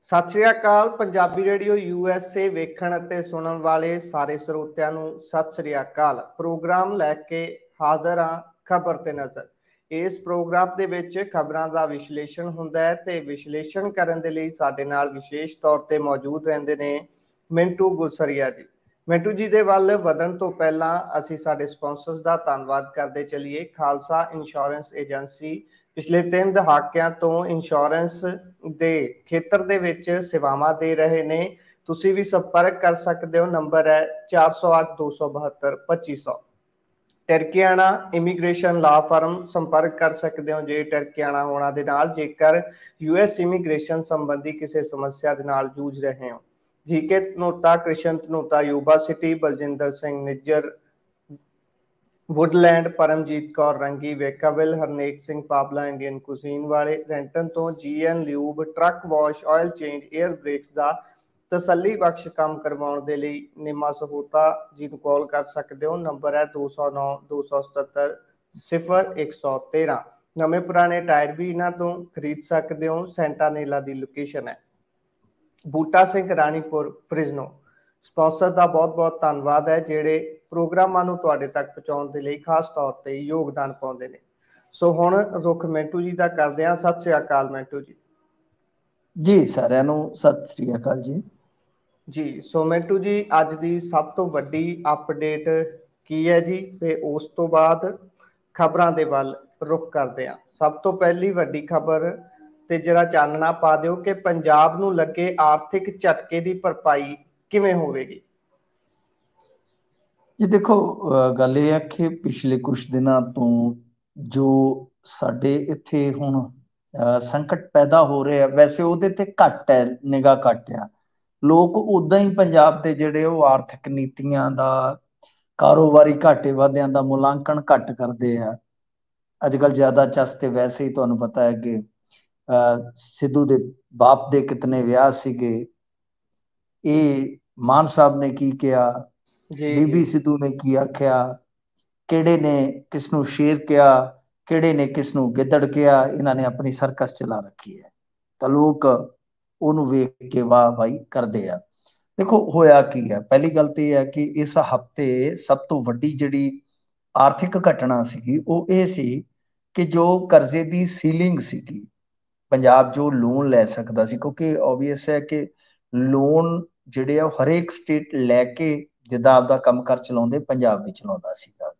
ਸਤਿ ਸ਼੍ਰੀ ਅਕਾਲ। Punjabi radio USA ਵੇਖਣ ਅਤੇ ਸੁਣਨ ਵਾਲੇ ਸਾਰੇ ਸਰੋਤਿਆਂ ਨੂੰ ਸਤਿ ਸ਼੍ਰੀ ਅਕਾਲ। ਪ੍ਰੋਗਰਾਮ ਲੈ ਕੇ ਹਾਜ਼ਰ ਹਾਂ ਖਬਰ ਤੇ ਨਜ਼ਰ। ਇਸ ਪ੍ਰੋਗਰਾਮ ਦੇ ਵਿੱਚ ਖਬਰਾਂ ਦਾ ਵਿਸ਼ਲੇਸ਼ਣ ਹੁੰਦਾ ਹੈ ਤੇ ਵਿਸ਼ਲੇਸ਼ਣ ਕਰਨ ਦੇ ਲਈ ਸਾਡੇ ਨਾਲ ਵਿਸ਼ੇਸ਼ ਤੌਰ ਤੇ ਮੌਜੂਦ ਰਹਿੰਦੇ ਨੇ ਮਿੰਟੂ ਗੁਰਸਰੀਆ ਜੀ। ਮਿੰਟੂ ਜੀ ਦੇ ਵੱਲ ਵਧਣ ਤੋਂ ਪਹਿਲਾਂ ਅਸੀਂ ਸਾਡੇ ਸਪਾਂਸਰਸ ਦਾ ਧੰਨਵਾਦ ਕਰਦੇ ਚੱਲੀਏ। ਖਾਲਸਾ ਇੰਸ਼ੋਰੈਂਸ ਏਜੰਸੀ ਪਿਛਲੇ 3 ਦਹਾਕਿਆਂ ਤੋਂ ਇੰਸ਼ੋਰੈਂਸ ਦੇ ਖੇਤਰ ਦੇ ਵਿੱਚ ਸੇਵਾਵਾਂ ਦੇ ਰਹੇ ਨੇ। ਤੁਸੀਂ ਵੀ ਸੰਪਰਕ ਕਰ ਸਕਦੇ ਹੋ। ਨੰਬਰ ਹੈ 408 272 2500। ਟਰਕੀਆਣਾ ਇਮੀਗ੍ਰੇਸ਼ਨ ਲਾ ਫਰਮ ਸੰਪਰਕ ਕਰ ਸਕਦੇ ਹੋ ਜੇ ਟਰਕੀਆਣਾ ਹੋਣਾ ਦੇ ਨਾਲ ਜੇਕਰ US ਇਮੀਗ੍ਰੇਸ਼ਨ ਸੰਬੰਧੀ ਕਿਸੇ ਸਮੱਸਿਆ ਦੇ ਨਾਲ ਜੂਝ ਰਹੇ ਹੋ। G K Dhanota, Krishan Dhanota, Yuba City, Baljinder Singh Nijjar, Woodland, Paramjit Kaur Rangi, Vacaville, Harnek Singh Pabla, Indian cuisine ਵਾਲੇ, ਰੈਂਟਨ ਤੋਂ GN lube, truck wash, oil change, air brakes ਦਾ ਤਸੱਲੀ ਬਖਸ਼ ਕੰਮ ਕਰਵਾਉਣ ਦੇ ਲਈ ਨਿਮਾ ਸਹੂਤਾ ਜੀ ਨੂੰ ਕਾਲ ਕਰ ਸਕਦੇ ਹੋ। ਨੰਬਰ ਹੈ 209 277 0113। ਨਵੇਂ ਪੁਰਾਣੇ ਟਾਇਰ ਵੀ ਇਹਨਾਂ ਤੋਂ ਖਰੀਦ ਸਕਦੇ ਹੋ। ਸੈਂਟਾਨੇਲਾ ਦੀ ਲੋਕੇਸ਼ਨ ਹੈ ਬੂਟਾ ਸਿੰਘ ਰਾਣੀਪੁਰ ਫ੍ਰਿਜ਼ਨੋ। ਸਪਾਂਸਰ ਦਾ ਬਹੁਤ ਬਹੁਤ ਧੰਨਵਾਦ ਹੈ ਜਿਹੜੇ ਪ੍ਰੋਗਰਾਮਾਂ ਨੂੰ ਤੁਹਾਡੇ ਤੱਕ ਪਹੁੰਚਾਉਣ ਦੇ ਲਈ ਖਾਸ ਤੌਰ ਤੇ ਯੋਗਦਾਨ ਪਾਉਂਦੇ ਨੇ। ਸੋ ਹੁਣ ਰੁੱਖ ਮਿੰਟੂ ਜੀ ਦਾ ਕਰਦੇ ਹਾਂ। ਸਤਿ ਸ੍ਰੀ ਅਕਾਲ ਮਿੰਟੂ ਜੀ। ਜੀ ਸਾਰਿਆਂ ਨੂੰ ਸਤਿ ਸ੍ਰੀ ਅਕਾਲ ਜੀ। ਜੀ ਸੋ ਮਿੰਟੂ ਜੀ, ਅੱਜ ਦੀ ਸਭ ਤੋਂ ਵੱਡੀ ਅਪਡੇਟ ਕੀ ਹੈ ਜੀ, ਤੇ ਉਸ ਤੋਂ ਬਾਅਦ ਖਬਰਾਂ ਦੇ ਵੱਲ ਰੁਖ ਕਰਦੇ ਹਾਂ। ਸਭ ਤੋਂ ਪਹਿਲੀ ਵੱਡੀ ਖਬਰ ਤੇ ਜਰਾ ਚਾਨਣਾ ਪਾ ਦਿਓ ਕਿ ਪੰਜਾਬ ਨੂੰ ਲੱਗੇ ਆਰਥਿਕ ਝਟਕੇ ਦੀ ਭਰਪਾਈ ਕਿਵੇਂ ਹੋਵੇਗੀ। ਜੀ ਦੇਖੋ, ਗੱਲ ਇਹ ਹੈ ਕਿ ਪਿਛਲੇ ਕੁਝ ਦਿਨਾਂ ਤੋਂ ਜੋ ਸਾਡੇ ਇੱਥੇ ਹੁਣ ਸੰਕਟ ਪੈਦਾ ਹੋ ਰਿਹਾ, ਵੈਸੇ ਉਹਦੇ ਤੇ ਘੱਟ ਹੈ, ਨਿਗਾਹ ਘੱਟ ਆ। ਲੋਕ ਉਦਾਂ ਹੀ ਪੰਜਾਬ ਦੇ ਜਿਹੜੇ ਉਹ ਆਰਥਿਕ ਨੀਤੀਆਂ ਦਾ, ਕਾਰੋਬਾਰੀ ਘਾਟੇ ਵਾਧਿਆਂ ਦਾ ਮੁਲਾਂਕਣ ਘੱਟ ਕਰਦੇ ਆ। ਅੱਜ ਕੱਲ੍ਹ ਜ਼ਿਆਦਾ ਚਸ ਤੇ ਵੈਸੇ ਹੀ ਤੁਹਾਨੂੰ ਪਤਾ ਹੈ ਕਿ ਸਿੱਧੂ ਦੇ ਬਾਪ ਦੇ ਕਿਤਨੇ ਵਿਆਹ ਸੀਗੇ, ਇਹ ਮਾਨ ਸਾਹਿਬ ਨੇ ਕੀ ਕਿਹਾ, ਬੀਬੀ ਸਿੱਧੂ ਨੇ ਕੀ ਆਖਿਆ, ਕਿਹੜੇ ਨੇ ਕਿਸ ਨੂੰ ਸ਼ੇਰ ਕਿਹਾ, ਕਿਹੜੇ ਨੇ ਕਿਸ ਨੂੰ ਗਿੱਦੜ ਕਿਹਾ। ਇਹਨਾਂ ਨੇ ਆਪਣੀ ਸਰਕਸ ਚਲਾ ਰੱਖੀ ਹੈ ਤਾਂ ਲੋਕ ਉਹਨੂੰ ਵੇਖ ਕੇ ਵਾਹ ਵਾਹੀ ਕਰਦੇ ਆ। ਦੇਖੋ ਹੋਇਆ ਕੀ ਹੈ, ਪਹਿਲੀ ਗੱਲ ਤੇ ਇਹ ਹੈ ਕਿ ਇਸ ਹਫ਼ਤੇ ਸਭ ਤੋਂ ਵੱਡੀ ਜਿਹੜੀ ਆਰਥਿਕ ਘਟਨਾ ਸੀਗੀ ਉਹ ਇਹ ਸੀ ਕਿ ਜੋ ਕਰਜ਼ੇ ਦੀ ਸੀਲਿੰਗ ਸੀਗੀ, ਪੰਜਾਬ ਜੋ ਲੋਨ ਲੈ ਸਕਦਾ ਸੀ, ਕਿਉਂਕਿ ਓਬਵੀਅਸ ਹੈ ਕਿ ਲੋਨ ਜਿਹੜੇ ਆ ਉਹ ਹਰੇਕ ਸਟੇਟ ਲੈ ਕੇ ਜਿੱਦਾਂ ਆਪਦਾ ਕੰਮ ਕਾਰ ਚਲਾਉਂਦੇ ਪੰਜਾਬ ਵੀ ਚਲਾਉਂਦਾ ਸੀਗਾ,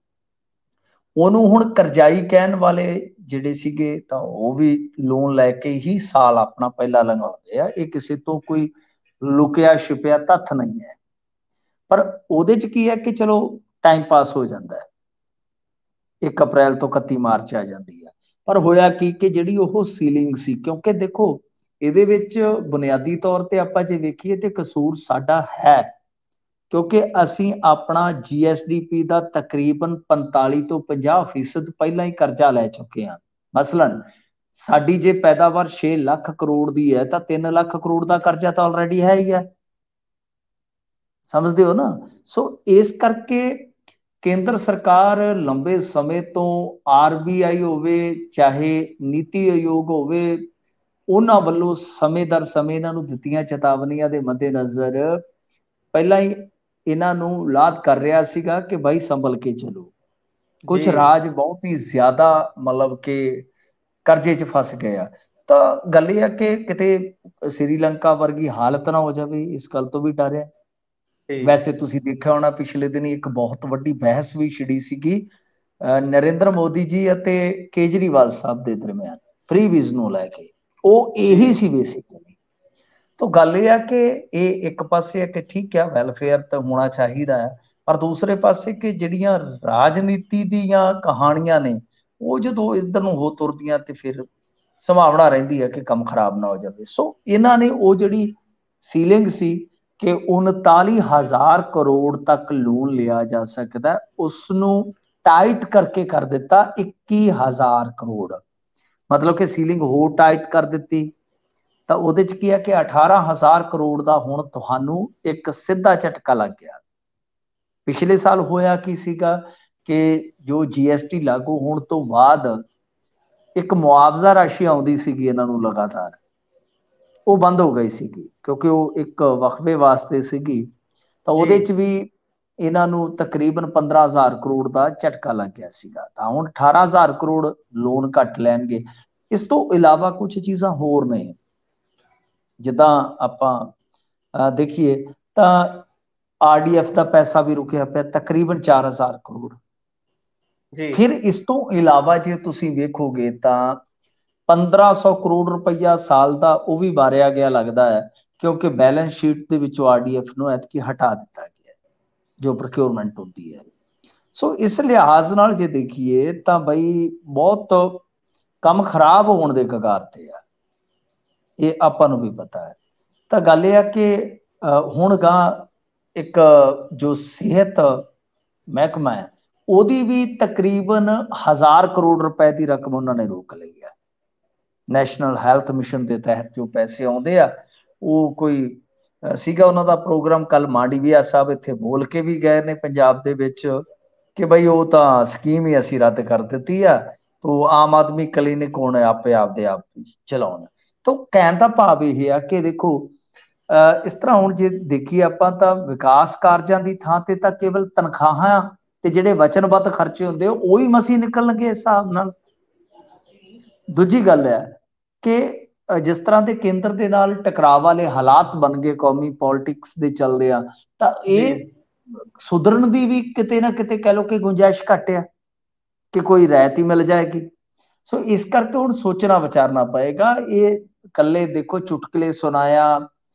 ਉਹਨੂੰ ਹੁਣ ਕਰਜ਼ਾਈ ਕਹਿਣ ਵਾਲੇ ਜਿਹੜੇ ਸੀਗੇ ਤਾਂ ਉਹ ਵੀ ਲੋਨ ਲੈ ਕੇ ਹੀ ਸਾਲ ਆਪਣਾ ਪਹਿਲਾ ਲੰਘਾਉਂਦੇ ਆ। ਇਹ ਕਿਸੇ ਤੋਂ ਕੋਈ ਲੁਕਿਆ ਛਿਪਿਆ ਤੱਥ ਨਹੀਂ ਹੈ, ਪਰ ਉਹਦੇ ਚ ਕੀ ਹੈ ਕਿ ਚਲੋ ਟਾਈਮ ਪਾਸ ਹੋ ਜਾਂਦਾ ਹੈ, 1 ਅਪ੍ਰੈਲ ਤੋਂ 31 ਮਾਰਚ ਆ ਜਾਂਦੀ ਹੈ। ਪਰ ਹੋਇਆ ਕੀ ਕਿ ਜਿਹੜੀ ਉਹ ਸੀਲਿੰਗ ਸੀ, ਕਿਉਂਕਿ ਦੇਖੋ ਇਹਦੇ ਵਿੱਚ ਬੁਨਿਆਦੀ ਤੌਰ ਤੇ ਆਪਾਂ ਜੇ ਵੇਖੀਏ ਤੇ ਕਸੂਰ ਸਾਡਾ ਹੈ, ਕਿਉਂਕਿ ਅਸੀਂ ਆਪਣਾ GSDP ਦਾ ਤਕਰੀਬਨ 45 ਤੋਂ 50% ਪਹਿਲਾਂ ਹੀ ਕਰਜ਼ਾ ਲੈ ਚੁੱਕੇ ਹਾਂ। ਮਸਲਨ ਸਾਡੀ ਜੇ ਪੈਦਾਵਾਰ 6 ਲੱਖ ਕਰੋੜ ਦੀ ਹੈ ਤਾਂ 3 ਲੱਖ ਕਰੋੜ ਦਾ ਕਰਜ਼ਾ ਤਾਂ ਆਲਰੇਡੀ ਹੈ ਹੀ ਹੈ, ਸਮਝਦੇ ਹੋ ਨਾ। ਸੋ ਇਸ ਕਰਕੇ ਕੇਂਦਰ ਸਰਕਾਰ ਲੰਬੇ ਸਮੇਂ ਤੋਂ RBI ਹੋਵੇ ਚਾਹੇ ਨੀਤੀ ਆਯੋਗ ਹੋਵੇ, ਉਹਨਾਂ ਵੱਲੋਂ ਸਮੇਂ ਦਰ ਸਮੇਂ ਇਹਨਾਂ ਨੂੰ ਦਿੱਤੀਆਂ ਚੇਤਾਵਨੀਆਂ ਦੇ ਮੱਦੇਨਜ਼ਰ ਪਹਿਲਾਂ ਹੀ ਇਹਨਾਂ ਨੂੰ ਲਾਦ ਕਰ ਰਿਹਾ ਸੀਗਾ ਕਿ ਭਾਈ ਸੰਭਲ ਕੇ ਚਲੋ। ਕੁਝ ਰਾਜ ਬਹੁਤ ਹੀ ਜ਼ਿਆਦਾ ਮਤਲਬ ਕਿ ਕਰਜ਼ੇ 'ਚ ਫਸ ਗਏ ਆ। ਤਾਂ ਗੱਲ ਇਹ ਆ ਕਿ ਕਿਤੇ ਸ੍ਰੀਲੰਕਾ ਵਰਗੀ ਹਾਲਤ ਨਾ ਹੋ ਜਾਵੇ, ਇਸ ਗੱਲ ਤੋਂ ਵੀ ਡਰ ਹੈ। ਵੈਸੇ ਤੁਸੀਂ ਦੇਖਿਆ ਹੋਣਾ ਪਿਛਲੇ ਦਿਨ ਇੱਕ ਬਹੁਤ ਵੱਡੀ ਬਹਿਸ ਵੀ ਛਿੜੀ ਸੀਗੀ ਨਰਿੰਦਰ ਮੋਦੀ ਜੀ ਅਤੇ ਕੇਜਰੀਵਾਲ ਸਾਹਿਬ ਦੇ ਦਰਮਿਆਨ ਫ੍ਰੀ ਵੀਜ਼ ਨੂੰ ਲੈ ਕੇ, ਉਹ ਇਹੀ ਸੀ ਬੇਸਿਕਲੀ। ਤਾਂ ਗੱਲ ਇਹ ਆ ਕਿ ਇਹ ਇੱਕ ਪਾਸੇ ਹੈ ਕਿ ਠੀਕ ਹੈ ਵੈਲਫੇਅਰ ਤਾਂ ਹੋਣਾ ਚਾਹੀਦਾ ਹੈ, ਪਰ ਦੂਸਰੇ ਪਾਸੇ ਕਿ ਜਿਹੜੀਆਂ ਰਾਜਨੀਤੀ ਦੀਆਂ ਕਹਾਣੀਆਂ ਨੇ ਉਹ ਜਦੋਂ ਇੱਧਰ ਨੂੰ ਹੋ ਤੁਰਦੀਆਂ ਤੇ ਫਿਰ ਸੰਭਾਵਨਾ ਰਹਿੰਦੀ ਹੈ ਕਿ ਕੰਮ ਖਰਾਬ ਨਾ ਹੋ ਜਾਵੇ। ਸੋ ਇਹਨਾਂ ਨੇ ਉਹ ਜਿਹੜੀ ਸੀਲਿੰਗ ਸੀ ਕਿ 39,000 ਕਰੋੜ ਤੱਕ ਲੋਨ ਲਿਆ ਜਾ ਸਕਦਾ, ਉਸਨੂੰ ਟਾਈਟ ਕਰਕੇ ਕਰ ਦਿੱਤਾ 21,000 ਕਰੋੜ, ਮਤਲਬ ਕਿ ਸੀਲਿੰਗ ਹੋਰ ਟਾਈਟ ਕਰ ਦਿੱਤੀ। ਤਾਂ ਉਹਦੇ 'ਚ ਕੀ ਹੈ ਕਿ 18,000 ਕਰੋੜ ਦਾ ਹੁਣ ਤੁਹਾਨੂੰ ਇੱਕ ਸਿੱਧਾ ਝਟਕਾ ਲੱਗ ਗਿਆ। ਪਿਛਲੇ ਸਾਲ ਹੋਇਆ ਕੀ ਸੀਗਾ ਕਿ ਜੋ GST ਲਾਗੂ ਹੋਣ ਤੋਂ ਬਾਅਦ ਇੱਕ ਮੁਆਵਜ਼ਾ ਰਾਸ਼ੀ ਆਉਂਦੀ ਸੀਗੀ ਇਹਨਾਂ ਨੂੰ ਲਗਾਤਾਰ, ਉਹ ਬੰਦ ਹੋ ਗਈ ਸੀਗੀ, ਕਿਉਂਕਿ ਉਹ ਇੱਕ ਵਕਫੇ ਵਾਸਤੇ ਸੀਗੀ। ਤਾਂ ਉਹਦੇ 'ਚ ਵੀ ਇਹਨਾਂ ਨੂੰ ਤਕਰੀਬਨ 15,000 ਕਰੋੜ ਦਾ ਝਟਕਾ ਲੱਗ ਗਿਆ ਸੀਗਾ। ਤਾਂ ਹੁਣ 18,000 ਕਰੋੜ ਲੋਨ ਘੱਟ ਲੈਣਗੇ। ਇਸ ਤੋਂ ਇਲਾਵਾ ਕੁਝ ਚੀਜ਼ਾਂ ਹੋਰ ਨੇ, ਜਿੱਦਾਂ ਆਪਾਂ ਦੇਖੀਏ ਤਾਂ RDF ਦਾ ਪੈਸਾ ਵੀ ਰੁਕਿਆ ਪਿਆ, ਤਕਰੀਬਨ 4,000 ਕਰੋੜ। ਫਿਰ ਇਸ ਤੋਂ ਇਲਾਵਾ ਜੇ ਤੁਸੀਂ ਵੇਖੋਗੇ ਤਾਂ 1,500 ਕਰੋੜ ਰੁਪਈਆ ਸਾਲ ਦਾ ਉਹ ਵੀ ਵਾਰਿਆ ਗਿਆ ਲੱਗਦਾ ਹੈ, ਕਿਉਂਕਿ ਬੈਲੈਂਸ ਸ਼ੀਟ ਦੇ ਵਿੱਚੋਂ RDF ਨੂੰ ਐਤਕੀ ਹਟਾ ਦਿੱਤਾ ਗਿਆ ਜੋ ਪ੍ਰੋਕਿਉਰਮੈਂਟ ਹੁੰਦੀ ਹੈ। ਸੋ ਇਸ ਲਿਹਾਜ਼ ਨਾਲ ਜੇ ਦੇਖੀਏ ਤਾਂ ਬਈ ਬਹੁਤ ਕੰਮ ਖਰਾਬ ਹੋਣ ਦੇ ਕਗਾਰ ਤੇ ਆ, ਇਹ ਆਪਾਂ ਨੂੰ ਵੀ ਪਤਾ ਹੈ। ਤਾਂ ਗੱਲ ਇਹ ਆ ਕਿ ਹੁਣ ਗਾਂ ਇੱਕ ਜੋ ਸਿਹਤ ਮਹਿਕਮਾ ਹੈ ਉਹਦੀ ਵੀ ਤਕਰੀਬਨ 1,000 ਕਰੋੜ ਰੁਪਏ ਦੀ ਰਕਮ ਉਹਨਾਂ ਨੇ ਰੋਕ ਲਈ ਹੈ। ਨੈਸ਼ਨਲ ਹੈਲਥ ਮਿਸ਼ਨ ਦੇ ਤਹਿਤ ਜੋ ਪੈਸੇ ਆਉਂਦੇ ਆ, ਉਹ ਕੋਈ ਸੀਗਾ ਉਹਨਾਂ ਦਾ ਪ੍ਰੋਗਰਾਮ। ਕੱਲ ਮਾਂਡੀਵੀਆ ਸਾਹਿਬ ਇੱਥੇ ਬੋਲ ਕੇ ਵੀ ਗਏ ਨੇ ਪੰਜਾਬ ਦੇ ਵਿੱਚ ਕਿ ਬਈ ਉਹ ਤਾਂ ਸਕੀਮ ਹੀ ਅਸੀਂ ਰੱਦ ਕਰ ਦਿੱਤੀ ਆ, ਤੋ ਆਮ ਆਦਮੀ ਕਲੀਨਿਕ ਹੁਣ ਆਪੇ ਆਪਦੇ ਆਪ ਚਲਾਉਣ। ਤਾਂ ਕਹਿਣ ਦਾ ਭਾਵ ਇਹ ਆ ਕਿ ਦੇਖੋ ਇਸ ਤਰ੍ਹਾਂ ਹੁਣ ਜੇ ਦੇਖੀਏ ਆਪਾਂ ਤਾਂ ਵਿਕਾਸ ਕਾਰਜਾਂ ਦੀ ਥਾਂ ਤੇ ਤਾਂ ਕੇਵਲ ਤਨਖਾਹਾਂ ਤੇ ਜਿਹੜੇ ਵਚਨਬੱਧ ਖਰਚੇ ਹੁੰਦੇ ਉਹ ਹੀ ਮਸੀਂ ਨਿਕਲਣਗੇ ਇਸ ਹਿਸਾਬ ਨਾਲ। ਦੂਜੀ ਗੱਲ ਹੈ ਕਿ ਜਿਸ ਤਰ੍ਹਾਂ ਦੇ ਕੇਂਦਰ ਦੇ ਨਾਲ ਟਕਰਾਅ ਵਾਲੇ ਹਾਲਾਤ ਬਣ ਗਏ ਕੌਮੀ ਪੋਲਿਟਿਕਸ ਦੇ ਚੱਲਦੇ ਆ, ਤਾਂ ਇਹ ਸੁਧਰਨ ਦੀ ਵੀ ਕਿਤੇ ਨਾ ਕਿਤੇ ਕਹਿ ਲਓ ਕਿ ਗੁੰਜਾਇਸ਼ ਘੱਟ ਆ ਕਿ ਕੋਈ ਰਾਇਤ ਹੀ ਮਿਲ ਜਾਏਗੀ। ਸੋ ਇਸ ਕਰਕੇ ਹੁਣ ਸੋਚਣਾ ਵਿਚਾਰਨਾ ਪਏਗਾ। ਇਹ ਇਕੱਲੇ ਦੇਖੋ ਚੁਟਕਲੇ ਸੁਣਾਇਆ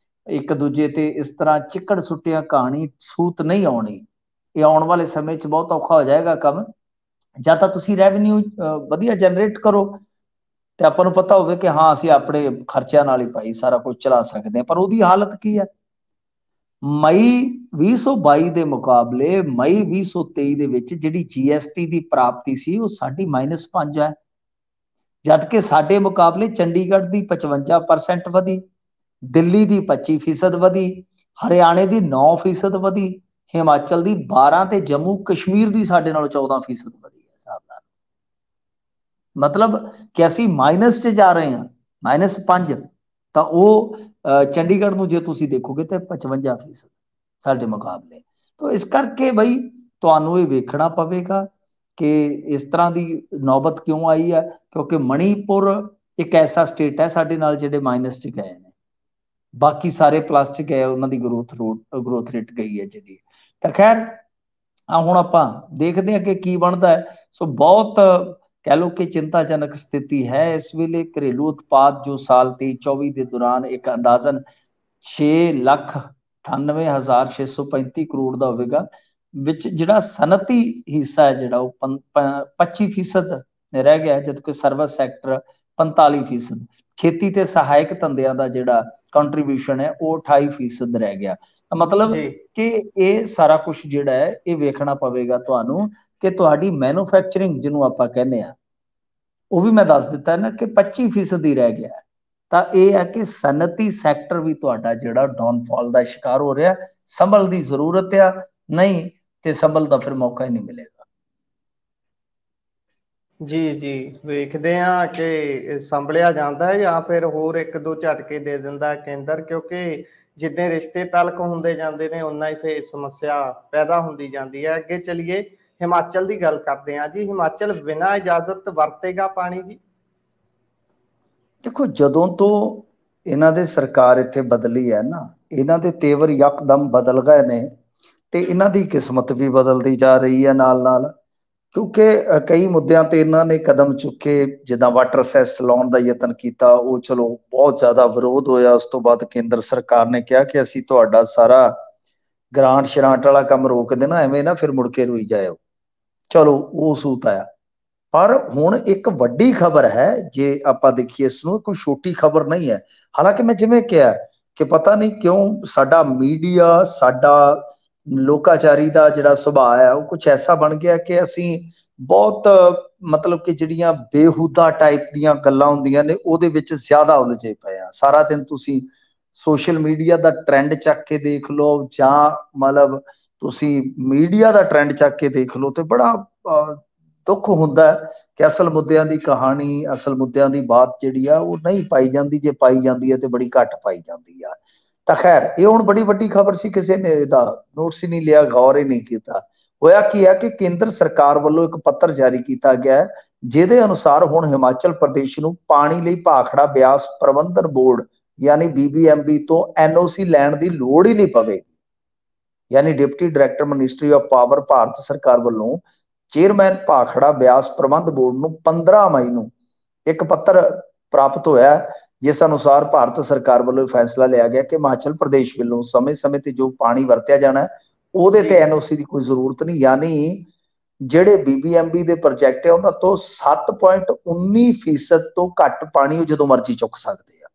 ਇੱਕ ਦੂਜੇ ਤੇ ਇਸ ਤਰ੍ਹਾਂ ਚਿੱਕੜ ਸੁੱਟਿਆ ਕਹਾਣੀ ਸੂਤ ਨਹੀਂ ਆਉਣੀ। ਇਹ ਆਉਣ ਵਾਲੇ ਸਮੇਂ 'ਚ ਬਹੁਤ ਔਖਾ ਹੋ ਜਾਏਗਾ ਕੰਮ। ਜਾਂ ਤਾਂ ਤੁਸੀਂ ਰੈਵਨਿਊ ਵਧੀਆ ਜਨਰੇਟ ਕਰੋ ਤੇ ਆਪਾਂ ਨੂੰ ਪਤਾ ਹੋਵੇ ਕਿ ਹਾਂ ਅਸੀਂ ਆਪਣੇ ਖਰਚਿਆਂ ਨਾਲ ਹੀ ਭਾਈ ਸਾਰਾ ਕੁਝ ਚਲਾ ਸਕਦੇ ਹਾਂ, ਪਰ ਉਹਦੀ ਹਾਲਤ ਕੀ ਹੈ? ਮਈ 2022 ਦੇ ਮੁਕਾਬਲੇ ਮਈ 2023 ਦੇ ਵਿੱਚ ਜਿਹੜੀ GST ਦੀ ਪ੍ਰਾਪਤੀ ਸੀ ਉਹ ਸਾਡੀ -5 ਹੈ, ਜਦ ਕਿ ਸਾਡੇ ਮੁਕਾਬਲੇ ਚੰਡੀਗੜ੍ਹ ਦੀ 55% ਵਧੀ, ਦਿੱਲੀ ਦੀ 25% ਵਧੀ, ਹਰਿਆਣੇ ਦੀ 9% ਵਧੀ, ਹਿਮਾਚਲ ਦੀ 12 ਤੇ ਜੰਮੂ ਕਸ਼ਮੀਰ ਦੀ ਸਾਡੇ ਨਾਲ 14% ਵਧੀ ਹੈ ਹਿਸਾਬ ਨਾਲ। ਮਤਲਬ ਕਿ ਅਸੀਂ ਮਾਈਨਸ 'ਚ ਜਾ ਰਹੇ ਹਾਂ, -5। ਤਾਂ ਉਹ ਚੰਡੀਗੜ੍ਹ ਨੂੰ ਜੇ ਤੁਸੀਂ ਦੇਖੋਗੇ ਤਾਂ 55% ਸਾਡੇ ਮੁਕਾਬਲੇ। ਤਾਂ ਇਸ ਕਰਕੇ ਬਈ ਤੁਹਾਨੂੰ ਇਹ ਵੇਖਣਾ ਪਵੇਗਾ ਕਿ ਇਸ ਤਰ੍ਹਾਂ ਦੀ ਨੌਬਤ ਕਿਉਂ ਆਈ ਹੈ, ਕਿਉਂਕਿ ਮਣੀਪੁਰ ਇੱਕ ਐਸਾ ਸਟੇਟ ਹੈ ਸਾਡੇ ਨਾਲ ਜਿਹੜੇ ਮਾਈਨਸ 'ਚ ਗਏ ਨੇ, ਬਾਕੀ ਸਾਰੇ ਪਲੱਸ 'ਚ ਗਏ, ਉਹਨਾਂ ਦੀ ਗਰੋਥ ਰੇਟ ਗਈ ਹੈ ਜਿਹੜੀ। ਤਾਂ ਖੈਰ ਹੁਣ ਆਪਾਂ ਦੇਖਦੇ ਹਾਂ ਕਿ ਕੀ ਬਣਦਾ ਹੈ। ਸੋ ਬਹੁਤ ਕਹਿ ਲਓ ਕਿ ਚਿੰਤਾਜਨਕ ਸਥਿਤੀ ਹੈ ਇਸ ਵੇਲੇ। ਘਰੇਲੂ ਉਤਪਾਦ ਜੋ ਸਾਲ 23-24 ਦੇ ਦੌਰਾਨ ਇੱਕ ਅੰਦਾਜ਼ਨ 6,98,635 ਕਰੋੜ ਦਾ ਹੋਵੇਗਾ, ਵਿੱਚ ਜਿਹੜਾ ਸਨਅਤੀ ਹਿੱਸਾ ਹੈ ਜਿਹੜਾ ਉਹ 25% ਰਹਿ ਗਿਆ, ਜਦਕਿ ਸਰਵਿਸ ਸੈਕਟਰ 45%, ਖੇਤੀ ਤੇ ਸਹਾਇਕ ਧੰਦਿਆਂ ਦਾ ਜਿਹੜਾ ਕੰਟਰੀਬਿਊਸ਼ਨ ਹੈ ਉਹ 28% ਰਹਿ ਗਿਆ। ਮਤਲਬ ਕਿ ਇਹ ਸਾਰਾ ਕੁਝ ਜਿਹੜਾ ਹੈ ਇਹ ਵੇਖਣਾ ਪਵੇਗਾ ਤੁਹਾਨੂੰ ਕਿ ਤੁਹਾਡੀ ਮੈਨੂਫੈਕਚਰਿੰਗ ਜਿਹਨੂੰ ਆਪਾਂ ਕਹਿੰਦੇ ਆ, ਉਹ ਵੀ ਮੈਂ ਦੱਸ ਦਿੱਤਾ ਨਾ ਕਿ 25% ਹੀ ਰਹਿ ਗਿਆ। ਤਾਂ ਇਹ ਹੈ ਕਿ ਸਨਅਤੀ ਸੈਕਟਰ ਵੀ ਤੁਹਾਡਾ ਜਿਹੜਾ ਡਾਊਨਫਾਲ ਦਾ ਸ਼ਿਕਾਰ ਹੋ ਰਿਹਾ। ਸੰਭਲ ਦੀ ਜ਼ਰੂਰਤ ਆ, ਨਹੀਂ ਤੇ ਸੰਭਲ ਦਾ ਫਿਰ ਮੌਕਾ ਹੀ ਨਹੀਂ ਮਿਲੇਗਾ। ਜੀ ਵੇਖਦੇ ਹਾਂ ਕਿ ਸੰਭਲਿਆ ਜਾਂਦਾ ਹੈ ਜਾਂ ਫਿਰ ਹੋਰ ਇੱਕ ਦੋ ਝਟਕੇ ਦੇ ਦਿੰਦਾ ਕੇਂਦਰ, ਕਿਉਂਕਿ ਜਿੰਨੇ ਰਿਸ਼ਤੇ ਤਲਕ ਹੁੰਦੇ ਜਾਂਦੇ ਨੇ ਉਨਾ ਹੀ ਫਿਰ ਸਮੱਸਿਆ ਪੈਦਾ ਹੁੰਦੀ ਜਾਂਦੀ ਹੈ। ਅੱਗੇ ਚਲੀਏ, ਹਿਮਾਚਲ ਦੀ ਗੱਲ ਕਰਦੇ ਹਾਂ ਜੀ। ਹਿਮਾਚਲ ਬਿਨਾਂ ਇਜਾਜ਼ਤ ਵਰਤੇਗਾ ਪਾਣੀ ਜੀ? ਦੇਖੋ, ਜਦੋਂ ਤੋਂ ਇਹਨਾਂ ਦੇ ਸਰਕਾਰ ਇੱਥੇ ਬਦਲੀ ਹੈ ਨਾ, ਇਹਨਾਂ ਦੇ ਤੇਵਰ ਯਕਦਮ ਬਦਲ ਗਏ ਨੇ ਤੇ ਇਹਨਾਂ ਦੀ ਕਿਸਮਤ ਵੀ ਬਦਲਦੀ ਜਾ ਰਹੀ ਹੈ ਨਾਲ ਨਾਲ, ਕਿਉਂਕਿ ਕਈ ਮੁੱਦਿਆਂ ਤੇ ਇਹਨਾਂ ਨੇ ਕਦਮ ਚੁੱਕੇ। ਜਿੱਦਾਂ ਵਾਟਰ ਸੈਸ ਲਾਉਣ ਦਾ ਯਤਨ ਕੀਤਾ, ਉਹ ਚਲੋ ਬਹੁਤ ਜ਼ਿਆਦਾ ਵਿਰੋਧ ਹੋਇਆ। ਉਸ ਤੋਂ ਬਾਅਦ ਕੇਂਦਰ ਸਰਕਾਰ ਨੇ ਕਿਹਾ ਕਿ ਅਸੀਂ ਤੁਹਾਡਾ ਸਾਰਾ ਗ੍ਰਾਂਟ ਸ਼ਰਾਂਟ ਵਾਲਾ ਕੰਮ ਰੋਕ ਦੇਣਾ, ਐਵੇਂ ਨਾ ਫਿਰ ਮੁੜ ਕੇ ਰੋਈ ਜਾਇਓ। ਚਲੋ ਉਹ ਸੂਤ ਆਇਆ। ਪਰ ਹੁਣ ਇੱਕ ਵੱਡੀ ਖਬਰ ਹੈ, ਜੇ ਆਪਾਂ ਦੇਖੀਏ ਇਸ ਨੂੰ, ਕੋਈ ਛੋਟੀ ਖਬਰ ਨਹੀਂ ਹੈ। ਹਾਲਾਂਕਿ ਮੈਂ ਜਿਵੇਂ ਕਿਹਾ ਕਿ ਪਤਾ ਨਹੀਂ ਕਿਉਂ ਸਾਡਾ ਮੀਡੀਆ, ਸਾਡਾ ਲੋਕਾਚਾਰੀ ਦਾ ਜਿਹੜਾ ਸੁਭਾਅ ਹੈ ਉਹ ਕੁਝ ਐਸਾ ਬਣ ਗਿਆ ਕਿ ਅਸੀਂ ਬਹੁਤ ਮਤਲਬ ਕਿ ਜਿਹੜੀਆਂ ਬੇਹੂਦਾ ਟਾਈਪ ਦੀਆਂ ਗੱਲਾਂ ਹੁੰਦੀਆਂ ਨੇ ਉਹਦੇ ਵਿੱਚ ਜ਼ਿਆਦਾ ਉਲਝੇ ਪਏ ਆ। ਸਾਰਾ ਦਿਨ ਤੁਸੀਂ ਸੋਸ਼ਲ ਮੀਡੀਆ ਦਾ ਟ੍ਰੈਂਡ ਚੱਕ ਕੇ ਦੇਖ ਲਓ, ਜਾਂ ਮਤਲਬ ਤੁਸੀਂ ਮੀਡੀਆ ਦਾ ਟ੍ਰੈਂਡ ਚੱਕ ਕੇ ਦੇਖ ਲਓ, ਤੇ ਬੜਾ ਦੁੱਖ ਹੁੰਦਾ ਕਿ ਅਸਲ ਮੁੱਦਿਆਂ ਦੀ ਕਹਾਣੀ, ਅਸਲ ਮੁੱਦਿਆਂ ਦੀ ਬਾਤ ਜਿਹੜੀ ਆ ਉਹ ਨਹੀਂ ਪਾਈ ਜਾਂਦੀ, ਜੇ ਪਾਈ ਜਾਂਦੀ ਹੈ ਤੇ ਬੜੀ ਘੱਟ ਪਾਈ ਜਾਂਦੀ ਆ। ਤਾਂ ਖੈਰ ਇਹ ਹੁਣ ਬੜੀ ਵੱਡੀ ਖਬਰ ਸੀ, ਕਿਸੇ ਨੇ ਇਹਦਾ ਨੋਟਿਸ ਹੀ ਨਹੀਂ ਲਿਆ, ਗੌਰ ਹੀ ਨਹੀਂ ਕੀਤਾ। ਹੋਇਆ ਕੀ ਹੈ ਕਿ ਕੇਂਦਰ ਸਰਕਾਰ ਵੱਲੋਂ ਇੱਕ ਪੱਤਰ ਜਾਰੀ ਕੀਤਾ ਗਿਆ ਜਿਹਦੇ ਅਨੁਸਾਰ ਹੁਣ ਹਿਮਾਚਲ ਪ੍ਰਦੇਸ਼ ਨੂੰ ਪਾਣੀ ਲਈ ਭਾਖੜਾ ਬਿਆਸ ਪ੍ਰਬੰਧਨ ਬੋਰਡ ਯਾਨੀ BBMB ਤੋਂ NOC ਲੈਣ ਦੀ ਲੋੜ ਹੀ ਨਹੀਂ ਪਵੇਗੀ। ਯਾਨੀ deputy director ministry of power Bharat ਸਰਕਾਰ ਵੱਲੋਂ ਚੇਅਰਮੈਨ ਭਾਖੜਾ ਬਿਆਸ ਪ੍ਰਬੰਧ ਬੋਰਡ ਨੂੰ 15 ਮਈ ਨੂੰ ਇੱਕ ਪੱਤਰ ਪ੍ਰਾਪਤ ਹੋਇਆ, ਜਿਸ ਅਨੁਸਾਰ ਭਾਰਤ ਸਰਕਾਰ ਵੱਲੋਂ ਫੈਸਲਾ ਲਿਆ ਗਿਆ ਕਿ ਹਿਮਾਚਲ ਪ੍ਰਦੇਸ਼ ਵੱਲੋਂ ਸਮੇਂ-ਸਮੇਂ ਤੇ ਜੋ ਪਾਣੀ ਵਰਤਿਆ ਜਾਣਾ ਉਹਦੇ ਤੇ NOC ਦੀ ਕੋਈ ਜ਼ਰੂਰਤ ਨਹੀਂ। ਯਾਨੀ ਜਿਹੜੇ BBMB ਦੇ ਪ੍ਰੋਜੈਕਟ ਹੈ ਉਹਨਾਂ ਤੋਂ 7.19% ਤੋਂ ਘੱਟ ਪਾਣੀ ਉਹ ਜਦੋਂ ਮਰਜ਼ੀ ਚੁੱਕ ਸਕਦੇ ਆ।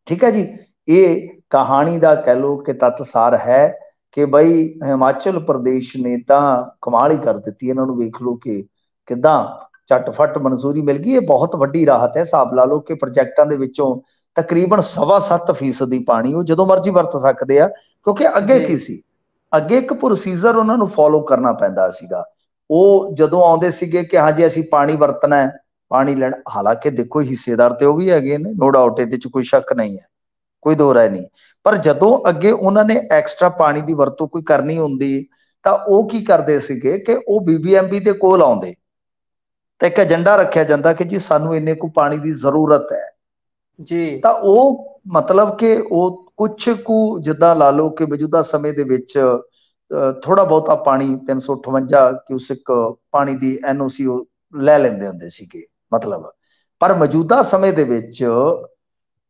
ਠੀਕ ਹੈ ਜੀ, ਇਹ ਕਹਾਣੀ ਦਾ ਕਹਿ ਲਓ ਕਿ ਤੱਤਸਾਰ ਹੈ ਕਿ ਬਈ ਹਿਮਾਚਲ ਪ੍ਰਦੇਸ਼ ਨੇ ਤਾਂ ਕਮਾਲ ਹੀ ਕਰ ਦਿੱਤੀ। ਇਹਨਾਂ ਨੂੰ ਵੇਖ ਲਓ ਕਿ ਕਿੱਦਾਂ ਝਟਫਟ ਮਨਜ਼ੂਰੀ ਮਿਲ ਗਈ। ਇਹ ਬਹੁਤ ਵੱਡੀ ਰਾਹਤ ਹੈ। ਹਿਸਾਬ ਲਾ ਲਓ ਕਿ ਪ੍ਰੋਜੈਕਟਾਂ ਦੇ ਵਿੱਚੋਂ ਤਕਰੀਬਨ 7.25% ਦੀ ਪਾਣੀ ਉਹ ਜਦੋਂ ਮਰਜ਼ੀ ਵਰਤ ਸਕਦੇ ਆ, ਕਿਉਂਕਿ ਅੱਗੇ ਕੀ ਸੀ, ਅੱਗੇ ਇੱਕ ਪ੍ਰੋਸੀਜਰ ਉਹਨਾਂ ਨੂੰ ਫੋਲੋ ਕਰਨਾ ਪੈਂਦਾ ਸੀਗਾ। ਉਹ ਜਦੋਂ ਆਉਂਦੇ ਸੀਗੇ ਕਿ ਹਾਂਜੀ ਅਸੀਂ ਪਾਣੀ ਵਰਤਣਾ ਹੈ, ਪਾਣੀ ਲੈਣਾ, ਹਾਲਾਂਕਿ ਦੇਖੋ ਹਿੱਸੇਦਾਰ ਤੇ ਉਹ ਵੀ ਹੈਗੇ ਨੇ, ਨੋ ਡਾਊਟ, ਇਹਦੇ ਚ ਕੋਈ ਸ਼ੱਕ ਨਹੀਂ ਹੈ, ਕੋਈ ਦੋ ਰਾਏ ਨਹੀਂ। ਪਰ ਜਦੋਂ ਅੱਗੇ ਉਹਨਾਂ ਨੇ ਐਕਸਟਰਾ ਪਾਣੀ ਦੀ ਵਰਤੋਂ ਕੋਈ ਕਰਨੀ ਹੁੰਦੀ ਤਾਂ ਉਹ ਕੀ ਕਰਦੇ ਸੀਗੇ ਕਿ ਉਹ BBMB ਦੇ ਕੋਲ ਆਉਂਦੇ ਤੇ ਇੱਕ ਏਜੰਡਾ ਰੱਖਿਆ ਜਾਂਦਾ ਕਿ ਜੀ ਸਾਨੂੰ ਇੰਨੇ ਕੁ ਪਾਣੀ ਦੀ ਜ਼ਰੂਰਤ ਹੈ ਜੀ। ਤਾਂ ਉਹ ਮਤਲਬ ਕਿ ਉਹ ਕੁਛ ਕੁ ਜਿੱਦਾਂ ਲਾ ਲਓ ਕਿ ਮੌਜੂਦਾ ਸਮੇਂ ਦੇ ਵਿੱਚ ਥੋੜਾ ਬਹੁਤਾ ਪਾਣੀ 358 ਕਿਊਸਿਕ ਪਾਣੀ ਦੀ NOC ਉਹ ਲੈ ਲੈਂਦੇ ਹੁੰਦੇ ਸੀਗੇ ਮਤਲਬ। ਪਰ ਮੌਜੂਦਾ ਸਮੇਂ ਦੇ ਵਿੱਚ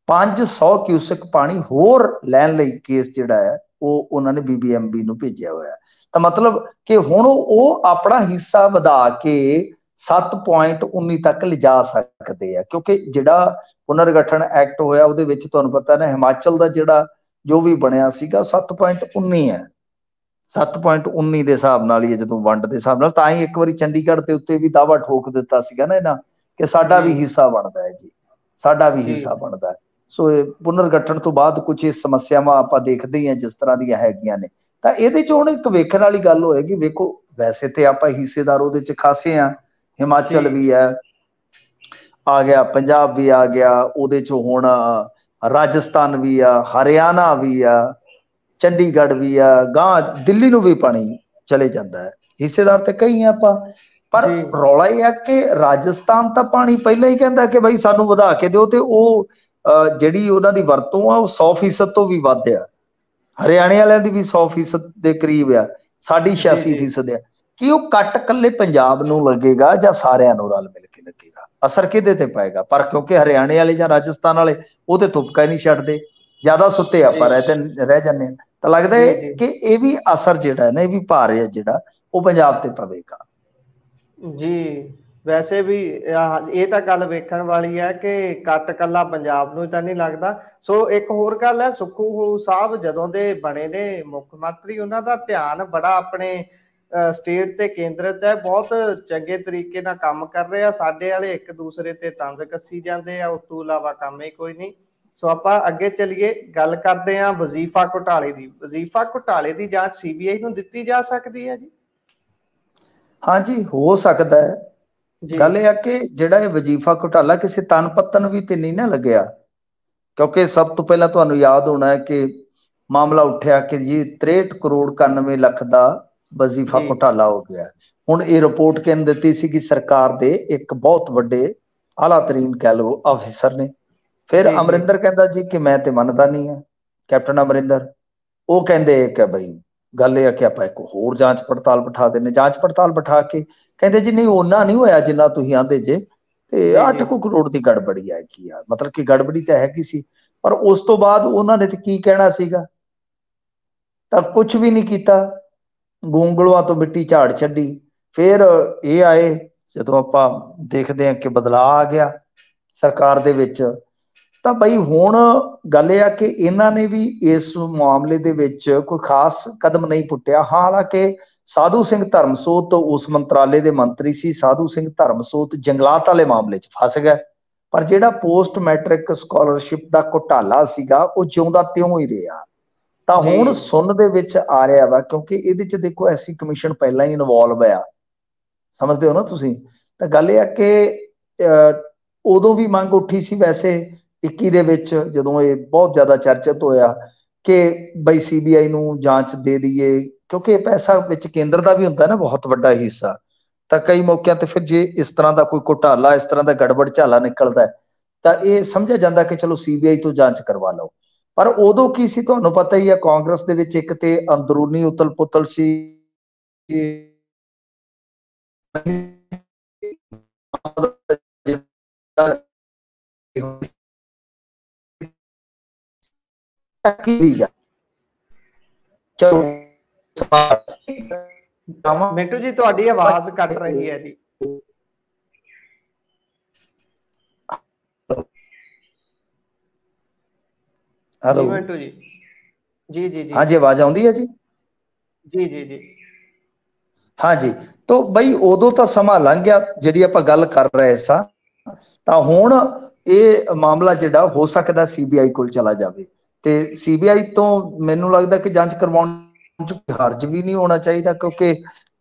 500 ਕਿਊਸਿਕ ਪਾਣੀ ਹੋਰ ਲੈਣ ਲਈ ਕੇਸ ਜਿਹੜਾ ਹੈ ਉਹ ਉਹਨਾਂ ਨੇ BBMB ਨੂੰ ਭੇਜਿਆ ਹੋਇਆ। ਤਾਂ ਮਤਲਬ ਕਿ ਹੁਣ ਉਹ ਆਪਣਾ ਹਿੱਸਾ ਵਧਾ ਕੇ 7.19 ਤੱਕ ਲਿਜਾ ਸਕਦੇ ਆ, ਕਿਉਂਕਿ ਜਿਹੜਾ ਪੁਨਰਗਠਨ ਐਕਟ ਹੋਇਆ ਉਹਦੇ ਵਿੱਚ ਤੁਹਾਨੂੰ ਪਤਾ ਨਾ ਹਿਮਾਚਲ ਦਾ ਜਿਹੜਾ ਜੋ ਵੀ ਬਣਿਆ ਸੀਗਾ 7.19 ਹੈ। 7.19 ਦੇ ਹਿਸਾਬ ਨਾਲ ਹੀ ਜਦੋਂ ਵੰਡ ਦੇ ਹਿਸਾਬ ਨਾਲ, ਤਾਂ ਹੀ ਇੱਕ ਵਾਰੀ ਚੰਡੀਗੜ੍ਹ ਦੇ ਉੱਤੇ ਵੀ ਦਾਅਵਾ ਠੋਕ ਦਿੱਤਾ ਸੀਗਾ ਨਾ ਇਹਨਾਂ ਕਿ ਸਾਡਾ ਵੀ ਹਿੱਸਾ ਬਣਦਾ ਹੈ ਜੀ, ਸਾਡਾ ਵੀ ਹਿੱਸਾ ਬਣਦਾ ਹੈ। ਸੋ ਇਹ ਪੁਨਰਗਠਨ ਤੋਂ ਬਾਅਦ ਕੁਝ ਇਹ ਸਮੱਸਿਆਵਾਂ ਆਪਾਂ ਦੇਖਦੇ ਹੀ ਹਾਂ ਜਿਸ ਤਰ੍ਹਾਂ ਦੀਆਂ ਹੈਗੀਆਂ ਨੇ। ਤਾਂ ਇਹਦੇ ਚ ਹੁਣ ਇੱਕ ਵੇਖਣ ਵਾਲੀ ਗੱਲ ਹੋਏਗੀ, ਵੇਖੋ ਵੈਸੇ ਤੇ ਆਪਾਂ ਹਿੱਸੇਦਾਰ ਉਹਦੇ ਚ ਖਾਸੇ ਆ, ਹਿਮਾਚਲ ਵੀ ਹੈ ਆ ਗਿਆ, ਪੰਜਾਬ ਵੀ ਆ ਗਿਆ, ਉਹਦੇ ਚ ਹੁਣ ਰਾਜਸਥਾਨ ਵੀ ਆ, ਹਰਿਆਣਾ ਵੀ ਆ, ਚੰਡੀਗੜ੍ਹ ਵੀ ਆ, ਗਾਂ ਦਿੱਲੀ ਨੂੰ ਵੀ ਪਾਣੀ ਚਲੇ ਜਾਂਦਾ ਹੈ, ਹਿੱਸੇਦਾਰ ਤੇ ਕਈ ਆ ਆਪਾਂ। ਪਰ ਰੌਲਾ ਇਹ ਹੈ ਕਿ ਰਾਜਸਥਾਨ ਤਾਂ ਪਾਣੀ ਪਹਿਲਾਂ ਹੀ ਕਹਿੰਦਾ ਕਿ ਬਈ ਸਾਨੂੰ ਵਧਾ ਕੇ ਦਿਓ, ਤੇ ਉਹ ਜਿਹੜੀ ਉਹਨਾਂ ਦੀ ਵਰਤੋਂ ਆ ਉਹ 100% ਤੋਂ ਵੀ ਵੱਧ ਆ। ਹਰਿਆਣੇ ਵਾਲਿਆਂ ਦੀ ਵੀ 100% ਦੇ ਕਰੀਬ ਆ, ਸਾਡੀ 86% ਆ। ਕੀ ਉਹ ਕੱਟ ਕੱਲੇ ਪੰਜਾਬ ਨੂੰ ਲੱਗੇਗਾ ਜਾਂ ਸਾਰਿਆਂ ਨੂੰ ਰਲ ਮਿਲ ਕੇ ਲੱਗੇਗਾ? ਅਸਰ ਕਿਹਦੇ ਤੇ ਪਏਗਾ? ਪਰ ਕਿਉਂਕਿ ਹਰਿਆਣੇ ਵਾਲੇ ਜਾਂ ਰਾਜਸਥਾਨ ਵਾਲੇ ਉਹ ਤੇ ਤੁਪਕਾ ਹੀ ਨਹੀਂ ਛੱਡਦੇ, ਜ਼ਿਆਦਾ ਸੁੱਤੇ ਆਪਾਂ ਰਹਿ ਜਾਂਦੇ ਹਾਂ। ਤਾਂ ਲੱਗਦਾ ਹੈ ਕਿ ਇਹ ਵੀ ਅਸਰ ਜਿਹੜਾ ਹੈ ਨਾ, ਇਹ ਵੀ ਭਾਰ ਹੈ ਜਿਹੜਾ ਉਹ ਪੰਜਾਬ ਤੇ ਪਵੇਗਾ ਜੀ। ਵੈਸੇ ਵੀ ਇਹ ਤਾਂ ਗੱਲ ਵੇਖਣ ਵਾਲੀ ਹੈ ਕਿ ਕੱਟ ਕੱਲਾ ਪੰਜਾਬ ਨੂੰ ਤਾਂ ਨਹੀਂ ਲੱਗਦਾ। ਸੋ ਇੱਕ ਹੋਰ ਗੱਲ ਹੈ, ਸੁੱਖੂ ਸਾਹਿਬ ਜਦੋਂ ਦੇ ਬਣੇ ਨੇ ਮੁੱਖ ਮੰਤਰੀ, ਉਹਨਾਂ ਦਾ ਧਿਆਨ ਬੜਾ ਆਪਣੇ ਸਟੇਟ ਤੇ ਕੇਂਦਰਿਤ ਹੈ, ਬਹੁਤ ਚੰਗੇ ਤਰੀਕੇ ਨਾਲ ਕੰਮ ਕਰ ਰਹੇ ਆ। ਸਾਡੇ ਵਾਲੇ ਇੱਕ ਦੂਸਰੇ ਤੇ ਤੰਜ਼ ਕੱਸੀ ਜਾਂਦੇ ਆ, ਉਸ ਤੋਂ ਇਲਾਵਾ ਕੰਮ ਹੀ ਕੋਈ ਨਹੀਂ। ਸੋ ਆਪਾਂ ਅੱਗੇ ਚੱਲੀਏ, ਗੱਲ ਕਰਦੇ ਹਾਂ ਵਜ਼ੀਫਾ ਘੁਟਾਲੇ ਦੀ। ਵਜ਼ੀਫਾ ਘੁਟਾਲੇ ਦੀ ਜਾਂਚ CBI ਨੂੰ ਦਿੱਤੀ ਜਾ ਸਕਦੀ ਹੈ ਜੀ? ਹਾਂਜੀ, ਹੋ ਸਕਦਾ ਹੈ। ਗੱਲ ਇਹ ਆ ਕਿ ਜਿਹੜਾ ਇਹ ਵਜ਼ੀਫਾ ਘੁਟਾਲਾ ਕਿਸੇ ਤਨ ਪੱਤਨ ਵੀ ਤੇ ਨਹੀਂ ਨਾ ਲੱਗਿਆ, ਕਿਉਂਕਿ ਸਭ ਤੋਂ ਪਹਿਲਾਂ ਤੁਹਾਨੂੰ ਯਾਦ ਹੋਣਾ ਹੈ ਕਿ ਮਾਮਲਾ ਉੱਠਿਆ ਕਿ ਜੀ 63 ਕਰੋੜ 91 ਲੱਖ ਦਾ ਵਜ਼ੀਫਾ ਘੁਟਾਲਾ ਹੋ ਗਿਆ। ਹੁਣ ਇਹ ਰਿਪੋਰਟ ਕਿਹਨੇ ਦਿੱਤੀ ਸੀ ਕਿ ਸਰਕਾਰ ਦੇ ਇੱਕ ਬਹੁਤ ਵੱਡੇ ਆਲਾ ਤਰੀਨ ਕਹਿ ਲਓ ਅਫਸਰ ਨੇ। ਫਿਰ ਅਮਰਿੰਦਰ ਕਹਿੰਦਾ ਜੀ ਕਿ ਮੈਂ ਤੇ ਮੰਨਦਾ ਨਹੀਂ ਹਾਂ, ਕੈਪਟਨ ਅਮਰਿੰਦਰ। ਉਹ ਕਹਿੰਦੇ ਕਿ ਬਈ ਗੱਲ ਇਹ ਆ ਕਿ ਆਪਾਂ ਇੱਕ ਹੋਰ ਜਾਂਚ ਪੜਤਾਲ ਬਿਠਾ ਦਿੰਦੇ। ਜਾਂਚ ਪੜਤਾਲ ਬਿਠਾ ਕੇ ਕਹਿੰਦੇ ਜੀ ਨਹੀਂ ਓਨਾ ਨਹੀਂ ਹੋਇਆ ਜਿੰਨਾ ਤੁਸੀਂ ਆਂਦੇ ਜੇ, ਤੇ 8 ਕਰੋੜ ਦੀ ਗੜਬੜੀ ਹੈਗੀ ਆ। ਮਤਲਬ ਕਿ ਗੜਬੜੀ ਤਾਂ ਹੈਗੀ ਸੀ, ਪਰ ਉਸ ਤੋਂ ਬਾਅਦ ਉਹਨਾਂ ਨੇ ਤੇ ਕੀ ਕਹਿਣਾ ਸੀਗਾ, ਤਾਂ ਕੁਝ ਵੀ ਨਹੀਂ ਕੀਤਾ, ਗੂੰਗਲੂਆਂ ਤੋਂ ਮਿੱਟੀ ਝਾੜ ਛੱਡੀ। ਫਿਰ ਇਹ ਆਏ, ਜਦੋਂ ਆਪਾਂ ਦੇਖਦੇ ਹਾਂ ਕਿ ਬਦਲਾਅ ਆ ਗਿਆ ਸਰਕਾਰ ਦੇ ਵਿੱਚ, ਤਾਂ ਬਈ ਹੁਣ ਗੱਲ ਇਹ ਆ ਕਿ ਇਹਨਾਂ ਨੇ ਵੀ ਇਸ ਮਾਮਲੇ ਦੇ ਵਿੱਚ ਕੋਈ ਖਾਸ ਕਦਮ ਨਹੀਂ ਪੁੱਟਿਆ। ਹਾਲਾਂਕਿ ਸਾਧੂ ਸਿੰਘ ਧਰਮਸੋਤ ਉਸ ਮੰਤਰਾਲੇ ਦੇ ਮੰਤਰੀ ਸੀ, ਸਾਧੂ ਸਿੰਘ ਧਰਮਸੋਤ ਜੰਗਲਾਤ ਵਾਲੇ ਮਾਮਲੇ 'ਚ ਫਸ ਗਿਆ, ਪਰ ਜਿਹੜਾ ਪੋਸਟ ਮੈਟ੍ਰਿਕ ਸਕਾਲਰਸ਼ਿਪ ਦਾ ਘੁਟਾਲਾ ਸੀਗਾ ਉਹ ਜਿਉਂਦਾ ਤਿਉਂ ਹੀ ਰਿਹਾ। ਤਾਂ ਹੁਣ ਸੁਣਨ ਦੇ ਵਿੱਚ ਆ ਰਿਹਾ ਵਾ, ਕਿਉਂਕਿ ਇਹਦੇ 'ਚ ਦੇਖੋ ਐਸੀ ਕਮਿਸ਼ਨ ਪਹਿਲਾਂ ਹੀ ਇਨਵੋਲਵ ਆ, ਸਮਝਦੇ ਹੋ ਨਾ ਤੁਸੀਂ। ਤਾਂ ਗੱਲ ਇਹ ਆ ਕਿ ਉਦੋਂ ਵੀ ਮੰਗ ਉੱਠੀ ਸੀ ਵੈਸੇ 21 ਦੇ ਵਿੱਚ, ਜਦੋਂ ਇਹ ਬਹੁਤ ਜ਼ਿਆਦਾ ਚਰਚਿਤ ਹੋਇਆ ਕਿ ਬਈ CBI ਨੂੰ ਜਾਂਚ ਦੇ ਦਈਏ, ਕਿਉਂਕਿ ਇਹ ਪੈਸਾ ਵਿੱਚ ਕੇਂਦਰ ਦਾ ਵੀ ਹੁੰਦਾ ਨਾ ਬਹੁਤ ਵੱਡਾ ਹਿੱਸਾ। ਤਾਂ ਕਈ ਮੌਕਿਆਂ ਤੇ ਫਿਰ ਜੇ ਇਸ ਤਰ੍ਹਾਂ ਦਾ ਕੋਈ ਘੁਟਾਲਾ, ਇਸ ਤਰ੍ਹਾਂ ਦਾ ਗੜਬੜ ਝਾਲਾ ਨਿਕਲਦਾ ਤਾਂ ਇਹ ਸਮਝਿਆ ਜਾਂਦਾ ਕਿ ਚਲੋ CBI ਤੋਂ ਜਾਂਚ ਕਰਵਾ ਲਓ। ਪਰ ਉਦੋਂ ਕੀ ਸੀ, ਤੁਹਾਨੂੰ ਪਤਾ ਹੀ ਹੈ, ਕਾਂਗਰਸ ਦੇ ਵਿੱਚ ਇੱਕ ਤੇ ਅੰਦਰੂਨੀ ਉਤਲ ਪੁਤਲ ਸੀ, ਚਲੋ ਮਿੰਟੂ ਜੀ ਤੁਹਾਡੀ ਆਵਾਜ਼ ਕੱਟ ਰਹੀ ਹੈ ਜੀ। ਹੈਲੋ ਜੀ ਮਿੰਟੂ ਜੀ, ਜੀ ਜੀ ਜੀ ਹਾਂਜੀ, ਆਵਾਜ਼ ਆਉਂਦੀ ਹੈ ਜੀ? ਜੀ ਜੀ ਜੀ ਹਾਂਜੀ। ਤਾਂ ਬਈ ਉਦੋਂ ਤਾਂ ਸਮਾਂ ਲੰਘ ਗਿਆ ਜਿਹੜੀ ਆਪਾਂ ਗੱਲ ਕਰ ਰਹੇ ਸਾਂ, ਤਾਂ ਹੁਣ ਇਹ ਮਾਮਲਾ ਜਿਹੜਾ ਹੋ ਸਕਦਾ CBI ਕੋਲ ਚਲਾ ਜਾਵੇ, ਤੇ CBI ਤੋਂ ਮੈਨੂੰ ਲੱਗਦਾ ਕਿ ਜਾਂਚ ਕਰਵਾਉਣ ਚ ਹਰਜ ਵੀ ਨਹੀਂ ਹੋਣਾ ਚਾਹੀਦਾ, ਕਿਉਂਕਿ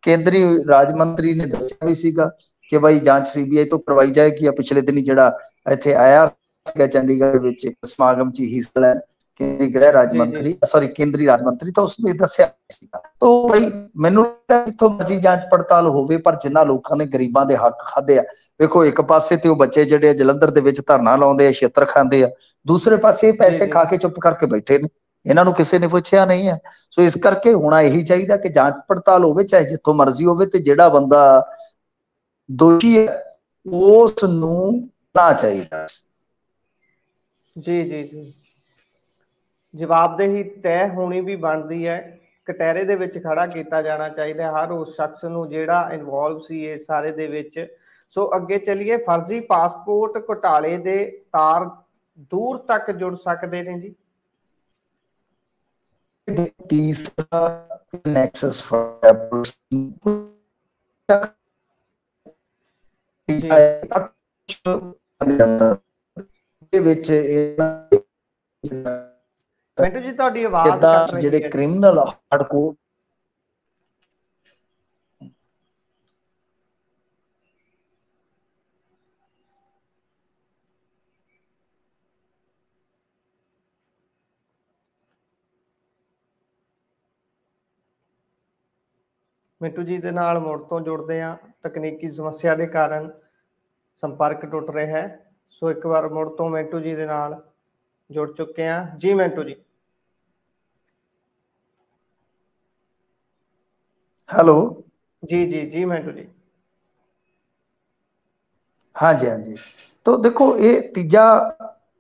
ਕੇਂਦਰੀ ਰਾਜ ਮੰਤਰੀ ਨੇ ਦੱਸਿਆ ਵੀ ਸੀਗਾ ਕਿ ਬਾਈ ਜਾਂਚ CBI ਤੋਂ ਕਰਵਾਈ ਜਾਏਗੀ। ਪਿਛਲੇ ਦਿਨੀ ਜਿਹੜਾ ਇੱਥੇ ਆਇਆ ਸੀਗਾ ਚੰਡੀਗੜ੍ਹ ਵਿੱਚ ਇੱਕ ਸਮਾਗਮ ਚ ਹਿੱਸਾ ਲੈਣ ਕੇਂਦਰੀ ਗ੍ਰਹਿ ਰਾਜ ਮੰਤਰੀ, ਕੇਂਦਰੀ ਰਾਜ ਮੰਤਰੀ, ਤਾਂ ਉਸਨੇ ਦੱਸਿਆ ਸੀਗਾ। ਤਾਂ ਬਈ ਮੈਨੂੰ ਜਿੱਥੋਂ ਮਰਜ਼ੀ ਜਾਂਚ ਪੜਤਾਲ ਹੋਵੇ, ਪਰ ਜਿਨ੍ਹਾਂ ਲੋਕਾਂ ਨੇ ਗਰੀਬਾਂ ਦੇ ਹੱਕ ਖਾਦੇ ਆ, ਵੇਖੋ ਇੱਕ ਪਾਸੇ ਤੇ ਉਹ ਬੱਚੇ ਜਿਹੜੇ ਜਲੰਧਰ ਦੇ ਵਿੱਚ ਧਰਨਾ ਲਾਉਂਦੇ ਆ, ਛਿੱਤਰ ਖਾਂਦੇ ਆ, ਦੂਸਰੇ ਪਾਸੇ ਪੈਸੇ ਖਾ ਕੇ ਚੁੱਪ ਕਰਕੇ ਬੈਠੇ ਨੇ, ਇਹਨਾਂ ਨੂੰ ਕਿਸੇ ਨੇ ਪੁੱਛਿਆ ਨਹੀਂ ਹੈ। ਸੋ ਇਸ ਕਰਕੇ ਹੋਣਾ ਇਹੀ ਚਾਹੀਦਾ ਕਿ ਜਾਂਚ ਪੜਤਾਲ ਹੋਵੇ, ਚਾਹੇ ਜਿੱਥੋਂ ਮਰਜ਼ੀ ਹੋਵੇ, ਤੇ ਜਿਹੜਾ ਬੰਦਾ ਦੋਸ਼ੀ ਹੈ ਉਸ ਨੂੰ ਨਾ ਚਾਹੀਦਾ। ਜੀ ਜੀ ਜੀ ਜਵਾਬਦੇਹੀ ਤੈਅ ਹੋਣੀ ਵੀ ਬਣਦੀ ਹੈ, ਕਟਹਿਰੇ ਦੇ ਵਿੱਚ ਖੜਾ ਕੀਤਾ ਜਾਣਾ ਚਾਹੀਦਾ ਹਰ ਉਸ ਸ਼ਖਸ ਨੂੰ ਜਿਹੜਾ ਇਨਵੋਲਵ ਸੀ ਇਸ ਸਾਰੇ ਦੇ ਵਿੱਚ। ਸੋ ਅੱਗੇ ਚੱਲੀਏ, ਫਰਜ਼ੀ ਪਾਸਪੋਰਟ ਘੁਟਾਲੇ ਦੇ ਤਾਰ ਦੂਰ ਤੱਕ ਜੁੜ ਸਕਦੇ ਨੇ ਜੀ। ਤੀਸਰਾ ਨੈਕਸਸ ਦੇ ਵਿੱਚ ਮਿੰਟੂ ਜੀ ਤੁਹਾਡੀ ਆਵਾਜ਼ ਕੱਟ ਰਹੀ ਹੈ। ਜਿਹੜੇ ਕ੍ਰਿਮੀਨਲ ਹਾਰਡਕੋਰ ਮਿੰਟੂ ਜੀ ਦੇ ਨਾਲ ਮੁੜ ਤੋਂ ਜੁੜਦੇ ਹਾਂ, ਤਕਨੀਕੀ ਸਮੱਸਿਆ ਦੇ ਕਾਰਨ ਸੰਪਰਕ ਟੁੱਟ ਰਿਹਾ ਹੈ। ਸੋ ਇੱਕ ਵਾਰ ਮੁੜ ਤੋਂ ਮਿੰਟੂ ਜੀ ਦੇ ਨਾਲ ਜੁੜ ਚੁੱਕੇ ਹਾਂ ਜੀ। ਮਿੰਟੂ ਜੀ ਹੈਲੋ ਜੀ ਜੀ ਜੀ ਮਿੰਟੂ ਜੀ ਹਾਂਜੀ ਹਾਂਜੀ। ਤਾਂ ਦੇਖੋ ਇਹ ਤੀਜਾ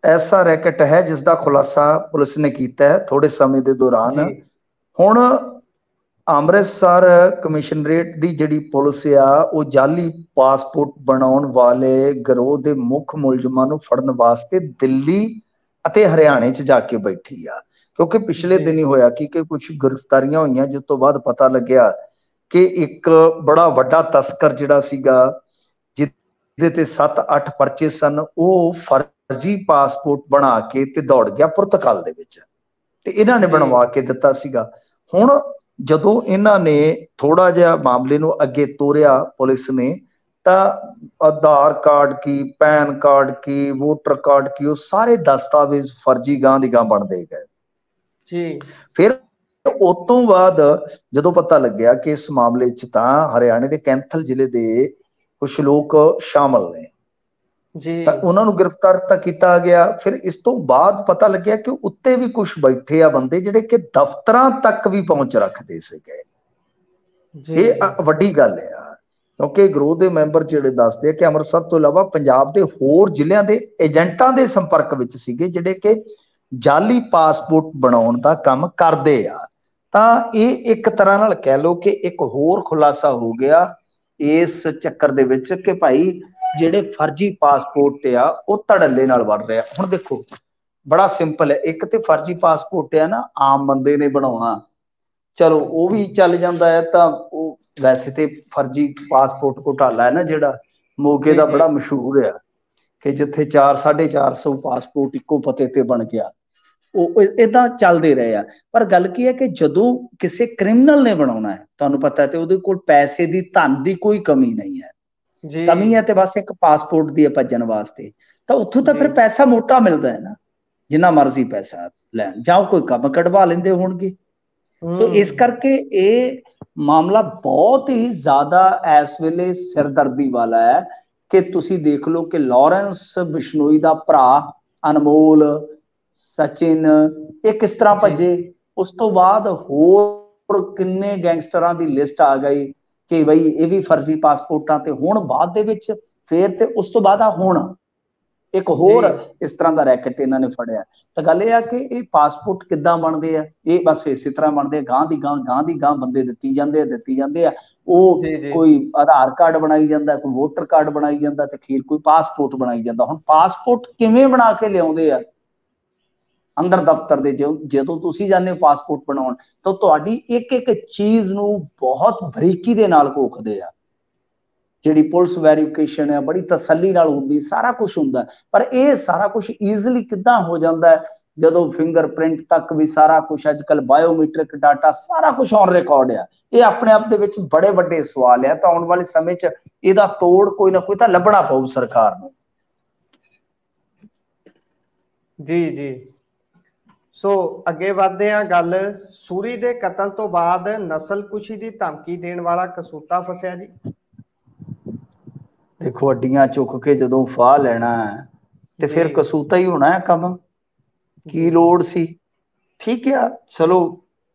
ਐਸਾ ਰੈਕਟ ਹੈ ਜਿਸ ਦਾ ਖੁਲਾਸਾ ਪੁਲਿਸ ਨੇ ਕੀਤਾ ਹੈ ਥੋੜੇ ਸਮੇਂ ਦੇ ਦੌਰਾਨ। ਜੀ ਹੁਣ ਅੰਮ੍ਰਿਤਸਰ ਕਮਿਸ਼ਨਰੇਟ ਦੀ ਜਿਹੜੀ ਪੁਲਿਸ ਆ, ਉਹ ਜਾਲੀ ਪਾਸਪੋਰਟ ਬਣਾਉਣ ਵਾਲੇ ਗਰੋਹ ਦੇ ਮੁੱਖ ਮੁਲਜ਼ਮਾਂ ਨੂੰ ਫੜਨ ਵਾਸਤੇ ਦਿੱਲੀ ਅਤੇ ਹਰਿਆਣੇ 'ਚ ਜਾ ਕੇ ਬੈਠੀ ਆ, ਕਿਉਂਕਿ ਪਿਛਲੇ ਦਿਨ ਹੀ ਹੋਇਆ ਕਿ ਕੁਝ ਗ੍ਰਿਫਤਾਰੀਆਂ ਹੋਈਆਂ, ਜਿਸ ਤੋਂ ਬਾਅਦ ਪਤਾ ਲੱਗਿਆ ਕਿ ਇੱਕ ਬੜਾ ਵੱਡਾ ਤਸਕਰ ਜਿਹੜਾ ਸੀਗਾ, ਜਿਹਦੇ ਤੇ 7-8 ਪਰਚੇ ਸਨ, ਉਹ ਫਰਜ਼ੀ ਪਾਸਪੋਰਟ ਬਣਾ ਕੇ ਤੇ ਦੌੜ ਗਿਆ ਪੁਰਤਗਾਲ ਦੇ ਵਿੱਚ, ਤੇ ਇਹਨਾਂ ਨੇ ਬਣਵਾ ਕੇ ਦਿੱਤਾ ਸੀਗਾ। ਹੁਣ ਜਦੋਂ ਇਹਨਾਂ ਨੇ ਥੋੜਾ ਜਿਹਾ ਮਾਮਲੇ ਨੂੰ ਅੱਗੇ ਤੋਰਿਆ ਪੁਲਿਸ ਨੇ, ਤਾਂ ਆਧਾਰ ਕਾਰਡ ਕੀ, ਪੈਨ ਕਾਰਡ ਕੀ, ਵੋਟਰ ਕਾਰਡ ਕੀ, ਉਹ ਸਾਰੇ ਦਸਤਾਵੇਜ਼ ਫਰਜ਼ੀ ਗਾਂ ਦੀ ਗਾਂ ਬਣਦੇ ਗਏ ਜੀ। ਫਿਰ ਉਸ ਤੋਂ ਬਾਅਦ ਜਦੋਂ ਪਤਾ ਲੱਗਿਆ ਕਿ ਇਸ ਮਾਮਲੇ 'ਚ ਤਾਂ ਹਰਿਆਣੇ ਦੇ ਕੈਂਥਲ ਜ਼ਿਲ੍ਹੇ ਦੇ ਕੁਝ ਲੋਕ ਸ਼ਾਮਲ ਨੇ ਜੀ, ਤਾਂ ਉਹਨਾਂ ਨੂੰ ਗ੍ਰਿਫਤਾਰ ਤਾਂ ਕੀਤਾ ਗਿਆ। ਫਿਰ ਇਸ ਤੋਂ ਬਾਅਦ ਪਤਾ ਲੱਗਿਆ ਕਿ ਉੱਤੇ ਵੀ ਕੁਝ ਬੈਠੇ ਆ ਬੰਦੇ ਜਿਹੜੇ ਕਿ ਦਫ਼ਤਰਾਂ ਤੱਕ ਵੀ ਪਹੁੰਚ ਰੱਖਦੇ ਸੀਗੇ। ਇਹ ਵੱਡੀ ਗੱਲ ਆ, ਕਿਉਂਕਿ ਗਰੋਹ ਦੇ ਮੈਂਬਰ ਜਿਹੜੇ ਦੱਸਦੇ ਆ ਕਿ ਅੰਮ੍ਰਿਤਸਰ ਤੋਂ ਇਲਾਵਾ ਪੰਜਾਬ ਦੇ ਹੋਰ ਜ਼ਿਲ੍ਹਿਆਂ ਦੇ ਏਜੰਟਾਂ ਦੇ ਸੰਪਰਕ ਵਿੱਚ ਸੀਗੇ, ਜਿਹੜੇ ਕਿ ਜਾਲੀ ਪਾਸਪੋਰਟ ਬਣਾਉਣ ਦਾ ਕੰਮ ਕਰਦੇ ਆ। ਤਾਂ ਇਹ ਇੱਕ ਤਰ੍ਹਾਂ ਨਾਲ ਕਹਿ ਲਓ ਕਿ ਇੱਕ ਹੋਰ ਖੁਲਾਸਾ ਹੋ ਗਿਆ ਇਸ ਚੱਕਰ ਦੇ ਵਿੱਚ ਕਿ ਭਾਈ ਜਿਹੜੇ ਫਰਜ਼ੀ ਪਾਸਪੋਰਟ ਆ ਉਹ ਧੜੱਲੇ ਨਾਲ ਬਣ ਰਿਹਾ। ਹੁਣ ਦੇਖੋ ਬੜਾ ਸਿੰਪਲ ਹੈ, ਇੱਕ ਤੇ ਫਰਜ਼ੀ ਪਾਸਪੋਰਟ ਆ ਨਾ ਆਮ ਬੰਦੇ ਨੇ ਬਣਾਉਣਾ, ਚਲੋ ਉਹ ਵੀ ਚੱਲ ਜਾਂਦਾ ਹੈ। ਤਾਂ ਉਹ ਵੈਸੇ ਤੇ ਫਰਜ਼ੀ ਪਾਸਪੋਰਟ ਘੁਟਾਲਾ ਹੈ ਨਾ ਜਿਹੜਾ ਮੋਗੇ ਦਾ ਬੜਾ ਮਸ਼ਹੂਰ ਆ, ਕਿ ਜਿੱਥੇ 400-450 ਪਾਸਪੋਰਟ ਇੱਕੋ ਪਤੇ ਤੇ ਬਣ ਗਿਆ, ਇਦਾਂ ਚੱਲਦੇ ਰਹੇ ਆ। ਪਰ ਗੱਲ ਕੀ ਹੈ ਕਿ ਜਦੋਂ ਕਿਸੇ ਕ੍ਰਿਮੀਨਲ ਨੇ ਬਣਾਉਣਾ ਹੈ, ਤੁਹਾਨੂੰ ਪਤਾ ਹੈ, ਤੇ ਉਹਦੇ ਕੋਲ ਪੈਸੇ ਦੀ, ਧਨ ਦੀ ਕੋਈ ਕਮੀ ਨਹੀਂ ਹੈ। ਕਮੀ ਹੈ ਤੇ ਬਸ ਇੱਕ ਪਾਸਪੋਰਟ ਦੀ ਭੱਜਣ ਵਾਸਤੇ, ਤਾਂ ਉੱਥੋਂ ਤਾਂ ਫਿਰ ਪੈਸਾ ਮੋਟਾ ਮਿਲਦਾ ਹੈ ਨਾ, ਜਿੰਨਾ ਮਰਜ਼ੀ ਪੈਸਾ ਲੈਣ, ਜਾਂ ਕੋਈ ਕੰਮ ਕਢਵਾ ਲੈਂਦੇ ਹੋਣਗੇ। ਸੋ ਇਸ ਕਰਕੇ ਇਹ ਮਾਮਲਾ ਬਹੁਤ ਹੀ ਜ਼ਿਆਦਾ ਇਸ ਵੇਲੇ ਸਿਰਦਰਦੀ ਵਾਲਾ ਹੈ ਕਿ ਤੁਸੀਂ ਦੇਖ ਲਓ ਕਿ ਲਾਰੈਂਸ ਬਿਸ਼ਨੋਈ ਦਾ ਭਰਾ ਅਨਮੋਲ, ਸਚਿਨ, ਇਹ ਕਿਸ ਤਰ੍ਹਾਂ ਭੱਜੇ। ਉਸ ਤੋਂ ਬਾਅਦ ਹੋਰ ਕਿੰਨੇ ਗੈਂਗਸਟਰਾਂ ਦੀ ਲਿਸਟ ਆ ਗਈ ਕਿ ਬਈ ਇਹ ਵੀ ਫਰਜ਼ੀ ਪਾਸਪੋਰਟਾਂ ਤੇ। ਹੁਣ ਬਾਅਦ ਦੇ ਵਿੱਚ ਫੇਰ, ਤੇ ਉਸ ਤੋਂ ਬਾਅਦ ਆ ਹੁਣ ਇੱਕ ਹੋਰ ਇਸ ਤਰ੍ਹਾਂ ਦਾ ਰੈਕਟ ਇਹਨਾਂ ਨੇ ਫੜਿਆ। ਤਾਂ ਗੱਲ ਇਹ ਆ ਕਿ ਇਹ ਪਾਸਪੋਰਟ ਕਿੱਦਾਂ ਬਣਦੇ ਆ, ਇਹ ਬਸ ਇਸੇ ਤਰ੍ਹਾਂ ਬਣਦੇ ਆ, ਗਾਂ ਦੀ ਗਾਂ ਬੰਦੇ ਦਿੱਤੀ ਜਾਂਦੇ ਆ। ਉਹ ਕੋਈ ਆਧਾਰ ਕਾਰਡ ਬਣਾਈ ਜਾਂਦਾ, ਕੋਈ ਵੋਟਰ ਕਾਰਡ ਬਣਾਈ ਜਾਂਦਾ, ਤੇ ਅਖੀਰ ਕੋਈ ਪਾਸਪੋਰਟ ਬਣਾਈ ਜਾਂਦਾ। ਹੁਣ ਪਾਸਪੋਰਟ ਕਿਵੇਂ ਬਣਾ ਕੇ ਲਿਆਉਂਦੇ ਆ ਅੰਦਰ ਦਫ਼ਤਰ ਦੇ, ਜਦੋਂ ਤੁਸੀਂ ਜਾਂਦੇ ਹੋ ਪਾਸਪੋਰਟ ਬਣਾਉਣ, ਤਾਂ ਤੁਹਾਡੀ ਇੱਕ ਇੱਕ ਚੀਜ਼ ਨੂੰ ਬਹੁਤ ਬਰੀਕੀ ਦੇ ਨਾਲ ਘੋਖਦੇ ਆ। ਜਿਹੜੀ ਪੁਲਿਸ ਵੈਰੀਫਿਕੇਸ਼ਨ ਹੈ ਬੜੀ ਤਸੱਲੀ ਨਾਲ ਹੁੰਦੀ, ਸਾਰਾ ਕੁਝ ਹੁੰਦਾ। ਪਰ ਇਹ ਸਾਰਾ ਕੁਝ ਈਜ਼ੀਲੀ ਕਿੱਦਾਂ ਹੋ ਜਾਂਦਾ ਹੈ ਜਦੋਂ ਫਿੰਗਰਪ੍ਰਿੰਟ ਤੱਕ ਵੀ ਸਾਰਾ ਕੁਝ, ਅੱਜ ਕੱਲ ਬਾਇਓਮੈਟ੍ਰਿਕ ਡਾਟਾ ਸਾਰਾ ਕੁਝ ਔਨ ਰਿਕਾਰਡ ਆ। ਇਹ ਆਪਣੇ ਆਪ ਦੇ ਵਿੱਚ ਬੜੇ ਵੱਡੇ ਸਵਾਲ ਆ। ਤਾਂ ਆਉਣ ਵਾਲੇ ਸਮੇਂ 'ਚ ਇਹਦਾ ਤੋੜ ਕੋਈ ਨਾ ਕੋਈ ਤਾਂ ਲੱਭਣਾ ਪਊ ਸਰਕਾਰ ਨੂੰ। ਜੀ ਸੋ ਅੱਗੇ ਵਧਦੇ ਹਾਂ। ਗੱਲ ਸੂਰੀ ਦੇ ਕਤਲ ਤੋਂ ਬਾਅਦ ਨਸਲਕੁਸ਼ੀ ਦੀ ਧਮਕੀ ਦੇਣ ਵਾਲਾ ਕਸੂਤਾ ਫਸਿਆ ਜੀ। ਦੇਖੋ ਅੱਡੀਆਂ ਚੁੱਕ ਕੇ ਜਦੋਂ ਫਾਹ ਲੈਣਾ ਤੇ ਫਿਰ ਕਸੂਤਾ ਹੀ ਹੋਣਾ ਹੈ ਕੰਮ। ਕੀ ਲੋੜ ਸੀ? ਠੀਕ ਆ, ਚਲੋ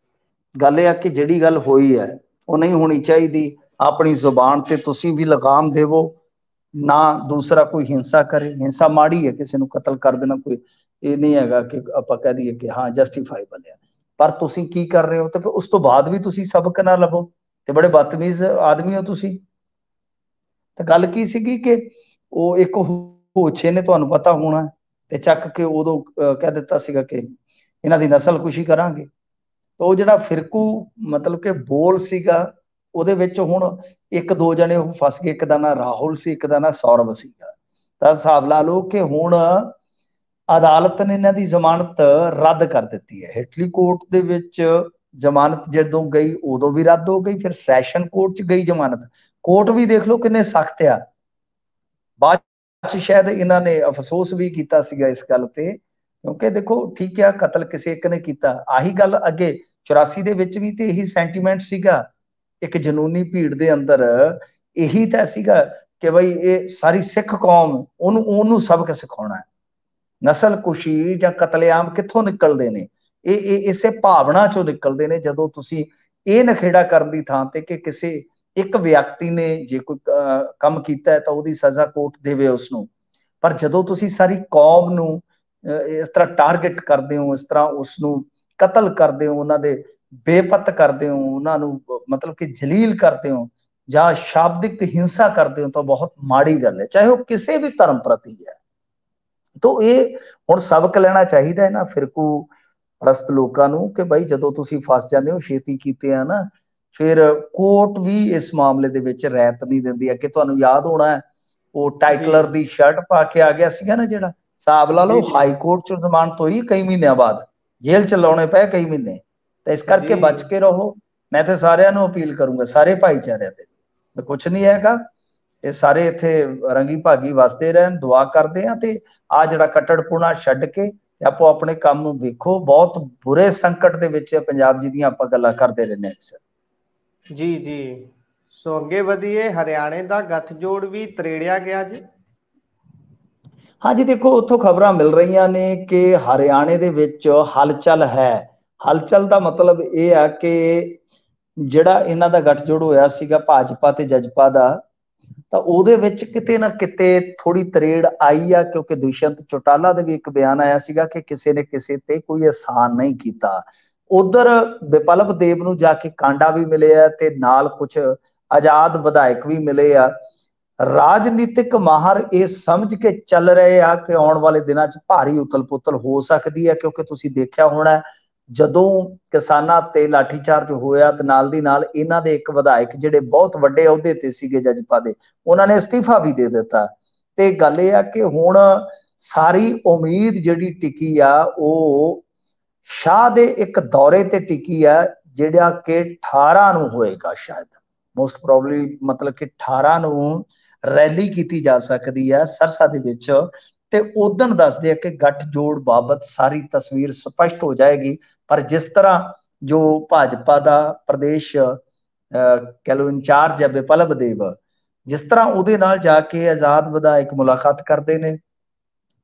ਗੱਲ ਇਹ ਆ ਕਿ ਜਿਹੜੀ ਗੱਲ ਹੋਈ ਹੈ ਉਹ ਨਹੀਂ ਹੋਣੀ ਚਾਹੀਦੀ। ਆਪਣੀ ਜ਼ੁਬਾਨ ਤੇ ਤੁਸੀਂ ਵੀ ਲਗਾਮ ਦੇਵੋ, ਨਾ ਦੂਸਰਾ ਕੋਈ ਹਿੰਸਾ ਕਰੇ। ਹਿੰਸਾ ਮਾੜੀ ਹੈ, ਕਿਸੇ ਨੂੰ ਕਤਲ ਕਰ ਦੇਣਾ ਕੋਈ ਇਹ ਨਹੀਂ ਹੈਗਾ ਕਿ ਆਪਾਂ ਕਹਿ ਦਈਏ ਕਿ ਹਾਂ ਜਸਟੀਫਾਈਬਲ ਹੈ। ਪਰ ਤੁਸੀਂ ਕੀ ਕਰ ਰਹੇ ਹੋ, ਤੇ ਉਸ ਤੋਂ ਬਾਅਦ ਵੀ ਤੁਸੀਂ ਸਬਕ ਨਾ ਲਵੋ, ਤੇ ਬੜੇ ਬਦਤਮੀਜ਼ ਆਦਮੀ ਹੋ ਤੁਸੀਂ। ਤਾਂ ਗੱਲ ਕੀ ਸੀਗੀ ਕਿ ਉਹ ਇੱਕ ਹੋਛੇ ਨੇ, ਤੁਹਾਨੂੰ ਪਤਾ ਹੋਣਾ, ਤੇ ਚੱਕ ਕੇ ਉਦੋਂ ਕਹਿ ਦਿੱਤਾ ਸੀਗਾ ਕਿ ਇਹਨਾਂ ਦੀ ਨਸਲਕੁਸ਼ੀ ਕਰਾਂਗੇ। ਤਾਂ ਉਹ ਜਿਹੜਾ ਫਿਰਕੂ ਮਤਲਬ ਕਿ ਬੋਲ ਸੀਗਾ, ਉਹਦੇ ਵਿੱਚ ਹੁਣ ਇੱਕ ਦੋ ਜਣੇ ਉਹ ਫਸ ਗਏ। ਇੱਕ ਦਾ ਨਾਂ ਰਾਹੁਲ ਸੀ, ਇੱਕ ਦਾ ਨਾਂ ਸੌਰਵ ਸੀਗਾ। ਤਾਂ ਹਿਸਾਬ ਲਾ ਲਓ ਕਿ ਹੁਣ ਅਦਾਲਤ ਨੇ ਇਹਨਾਂ ਦੀ ਜ਼ਮਾਨਤ ਰੱਦ ਕਰ ਦਿੱਤੀ ਹੈ। ਹੇਠਲੀ ਕੋਰਟ ਦੇ ਵਿੱਚ ਜ਼ਮਾਨਤ ਜਦੋਂ ਗਈ ਉਦੋਂ ਵੀ ਰੱਦ ਹੋ ਗਈ, ਫਿਰ ਸੈਸ਼ਨ ਕੋਰਟ 'ਚ ਗਈ ਜ਼ਮਾਨਤ। ਕੋਰਟ ਵੀ ਦੇਖ ਲਓ ਕਿੰਨੇ ਸਖਤ ਆ। ਬਾਅਦ 'ਚ ਸ਼ਾਇਦ ਇਹਨਾਂ ਨੇ ਅਫਸੋਸ ਵੀ ਕੀਤਾ ਸੀਗਾ ਇਸ ਗੱਲ ਤੇ, ਕਿਉਂਕਿ ਦੇਖੋ ਠੀਕ ਆ, ਕਤਲ ਕਿਸੇ ਇੱਕ ਨੇ ਕੀਤਾ। ਆਹੀ ਗੱਲ ਅੱਗੇ 84 ਦੇ ਵਿੱਚ ਵੀ ਤੇ ਇਹੀ ਸੈਂਟੀਮੈਂਟ ਸੀਗਾ ਇੱਕ ਜਨੂਨੀ ਭੀੜ ਦੇ ਅੰਦਰ। ਇਹੀ ਤਾਂ ਸੀਗਾ ਕਿ ਬਈ ਇਹ ਸਾਰੀ ਸਿੱਖ ਕੌਮ ਉਹਨੂੰ ਸਬਕ ਸਿਖਾਉਣਾ ਹੈ। ਨਸਲਕੁਸ਼ੀ ਜਾਂ ਕਤਲੇਆਮ ਕਿੱਥੋਂ ਨਿਕਲਦੇ ਨੇ? ਇਹ ਇਸੇ ਭਾਵਨਾ ਚੋਂ ਨਿਕਲਦੇ ਨੇ, ਜਦੋਂ ਤੁਸੀਂ ਇਹ ਨਖੇੜਾ ਕਰਨ ਦੀ ਥਾਂ ਤੇ ਕਿ ਕਿਸੇ ਇੱਕ ਵਿਅਕਤੀ ਨੇ ਜੇ ਕੋਈ ਕੰਮ ਕੀਤਾ ਹੈ ਤਾਂ ਉਹਦੀ ਸਜ਼ਾ ਕੋਰਟ ਦੇਵੇ ਉਸਨੂੰ। ਪਰ ਜਦੋਂ ਤੁਸੀਂ ਸਾਰੀ ਕੌਮ ਨੂੰ ਇਸ ਤਰ੍ਹਾਂ ਟਾਰਗੇਟ ਕਰਦੇ ਹੋ, ਇਸ ਤਰ੍ਹਾਂ ਉਸਨੂੰ ਕਤਲ ਕਰਦੇ ਹੋ, ਉਹਨਾਂ ਦੇ ਬੇਪਤ ਕਰਦੇ ਹੋ, ਉਹਨਾਂ ਨੂੰ ਮਤਲਬ ਕਿ ਜਲੀਲ ਕਰਦੇ ਹੋ ਜਾਂ ਸ਼ਾਬਦਿਕ ਹਿੰਸਾ ਕਰਦੇ ਹੋ, ਤਾਂ ਬਹੁਤ ਮਾੜੀ ਗੱਲ ਹੈ, ਚਾਹੇ ਉਹ ਕਿਸੇ ਵੀ ਧਰਮ ਪ੍ਰਤੀ ਹੈ। ਤਾਂ ਇਹ ਹੁਣ ਸਬਕ ਲੈਣਾ ਚਾਹੀਦਾ ਹੈ ਨਾ ਫਿਰਕੂ ਪ੍ਰਸਤ ਲੋਕਾਂ ਨੂੰ ਕਿ ਭਾਈ ਜਦੋਂ ਤੁਸੀਂ ਫਸ ਜਾਂਦੇ ਹੋ ਛੇਤੀ ਕੀਤੇ ਆ ਨਾ, ਫਿਰ ਕੋਰਟ ਵੀ ਇਸ ਮਾਮਲੇ ਦੇ ਵਿੱਚ ਰਹਿਤ ਨਹੀਂ ਦਿੰਦੀ ਹੈ। ਕਿ ਤੁਹਾਨੂੰ ਯਾਦ ਹੋਣਾ ਉਹ ਟਾਈਟਲਰ ਦੀ ਸ਼ਰਟ ਪਾ ਕੇ ਆ ਗਿਆ ਸੀਗਾ ਨਾ, ਜਿਹੜਾ ਹਿਸਾਬ ਲਾ ਲਓ ਹਾਈ ਕੋਰਟ ਚ ਜ਼ਮਾਨਤ ਹੋਈ ਕਈ ਮਹੀਨਿਆਂ ਬਾਅਦ, ਜੇਲ੍ਹ ਚ ਲਾਉਣੇ ਪਏ ਕਈ ਮਹੀਨੇ। ਤਾਂ ਇਸ ਕਰਕੇ ਬਚ ਕੇ ਰਹੋ। ਮੈਂ ਤੇ ਸਾਰਿਆਂ ਨੂੰ ਅਪੀਲ ਕਰੂੰਗਾ, ਸਾਰੇ ਭਾਈਚਾਰਿਆਂ ਤੇ, ਕੁਛ ਨਹੀਂ ਹੈਗਾ, ਇਹ ਸਾਰੇ ਇੱਥੇ ਰੰਗੀ ਭਾਗੀ ਵਸਦੇ ਰਹਿਣ, ਦੁਆ ਕਰਦੇ ਆ। ਤੇ ਆ ਜਿਹੜਾ ਕੱਟੜਪੁਣਾ ਛੱਡ ਕੇ ਆਪੋ ਆਪਣੇ ਕੰਮ ਨੂੰ ਵੇਖੋ। ਬਹੁਤ ਬੁਰੇ ਸੰਕਟ ਦੇ ਵਿੱਚ ਪੰਜਾਬ ਜਿਹਦੀਆਂ ਆਪਾਂ ਗੱਲਾਂ ਕਰਦੇ ਰਹਿੰਦੇ ਹਾਂ ਅਕਸਰ। ਜੀ ਸੋ ਅੱਗੇ ਵਧੀਏ। ਹਰਿਆਣੇ ਦਾ ਗੱਠਜੋੜ ਵੀ ਤਰੇੜਿਆ ਗਿਆ ਜੀ। ਹਾਂਜੀ ਦੇਖੋ, ਉੱਥੋਂ ਖਬਰਾਂ ਮਿਲ ਰਹੀਆਂ ਨੇ ਕਿ ਹਰਿਆਣੇ ਦੇ ਵਿੱਚ ਹਲਚਲ ਹੈ। ਹਲਚਲ ਦਾ ਮਤਲਬ ਇਹ ਆ ਕਿ ਜਿਹੜਾ ਇਹਨਾਂ ਦਾ ਗੱਠਜੋੜ ਹੋਇਆ ਸੀਗਾ ਭਾਜਪਾ ਤੇ ਜਜਪਾ ਦਾ, ਤਾਂ ਉਹਦੇ ਵਿੱਚ ਕਿਤੇ ਨਾ ਕਿਤੇ ਥੋੜੀ ਤਰੇੜ ਆਈ ਆ। ਕਿਉਂਕਿ ਦੁਸ਼ਯੰਤ ਚੌਟਾਲਾ ਦਾ ਵੀ ਇੱਕ ਬਿਆਨ ਆਇਆ ਸੀਗਾ ਕਿ ਕਿਸੇ ਨੇ ਕਿਸੇ ਤੇ ਕੋਈ ਅਹਿਸਾਨ ਨਹੀਂ ਕੀਤਾ। ਉਧਰ ਵਿਪਲਬ ਦੇਵ ਨੂੰ ਜਾ ਕੇ ਕਾਂਡਾ ਵੀ ਮਿਲੇ ਆ ਤੇ ਨਾਲ ਕੁਝ ਆਜ਼ਾਦ ਵਿਧਾਇਕ ਵੀ ਮਿਲੇ ਆ। ਰਾਜਨੀਤਿਕ ਮਾਹਰ ਇਹ ਸਮਝ ਕੇ ਚੱਲ ਰਹੇ ਆ ਕਿ ਆਉਣ ਵਾਲੇ ਦਿਨਾਂ 'ਚ ਭਾਰੀ ਉਥਲ ਪੁਥਲ ਹੋ ਸਕਦੀ ਹੈ। ਕਿਉਂਕਿ ਤੁਸੀਂ ਦੇਖਿਆ ਹੋਣਾ ਜਦੋਂ ਕਿਸਾਨਾਂ ਤੇ ਲਾਠੀਚਾਰਜ ਹੋਇਆ ਤੇ ਨਾਲ ਦੀ ਨਾਲ ਇਹਨਾਂ ਦੇ ਇੱਕ ਵਿਧਾਇਕ ਜਿਹੜੇ ਬਹੁਤ ਵੱਡੇ ਅਹੁਦੇ ਤੇ ਸੀਗੇ ਜਜਪਾ ਦੇ, ਉਹਨਾਂ ਨੇ ਅਸਤੀਫਾ ਵੀ ਦੇ ਦਿੱਤਾ। ਤੇ ਗੱਲ ਇਹ ਆ ਕਿ ਹੁਣ ਸਾਰੀ ਉਮੀਦ ਜਿਹੜੀ ਟਿਕੀ ਆ ਉਹ ਸ਼ਾਹ ਦੇ ਇੱਕ ਦੌਰੇ ਤੇ ਟਿਕੀ ਹੈ ਜਿਹੜਾ ਕਿ 18 ਨੂੰ ਹੋਏਗਾ ਸ਼ਾਇਦ, ਮੋਸਟ ਪ੍ਰੋਬਬਲੀ, ਮਤਲਬ ਕਿ 18 ਨੂੰ ਰੈਲੀ ਕੀਤੀ ਜਾ ਸਕਦੀ ਹੈ ਸਰਸਾ ਦੇ ਵਿੱਚ। ਤੇ ਉਦੋਂ ਦੱਸਦੇ ਆ ਕਿ ਗੱਠਜੋੜ ਬਾਬਤ ਸਾਰੀ ਤਸਵੀਰ ਸਪਸ਼ਟ ਹੋ ਜਾਏਗੀ। ਪਰ ਜਿਸ ਤਰ੍ਹਾਂ ਜੋ ਭਾਜਪਾ ਦਾ ਪ੍ਰਦੇਸ਼ ਕਹਿ ਲਓ ਇੰਚਾਰਜ ਹੈ ਵਿਪਲਬ ਦੇਵ, ਜਿਸ ਤਰ੍ਹਾਂ ਉਹਦੇ ਨਾਲ ਜਾ ਕੇ ਆਜ਼ਾਦ ਵਿਧਾਇਕ ਮੁਲਾਕਾਤ ਕਰਦੇ ਨੇ,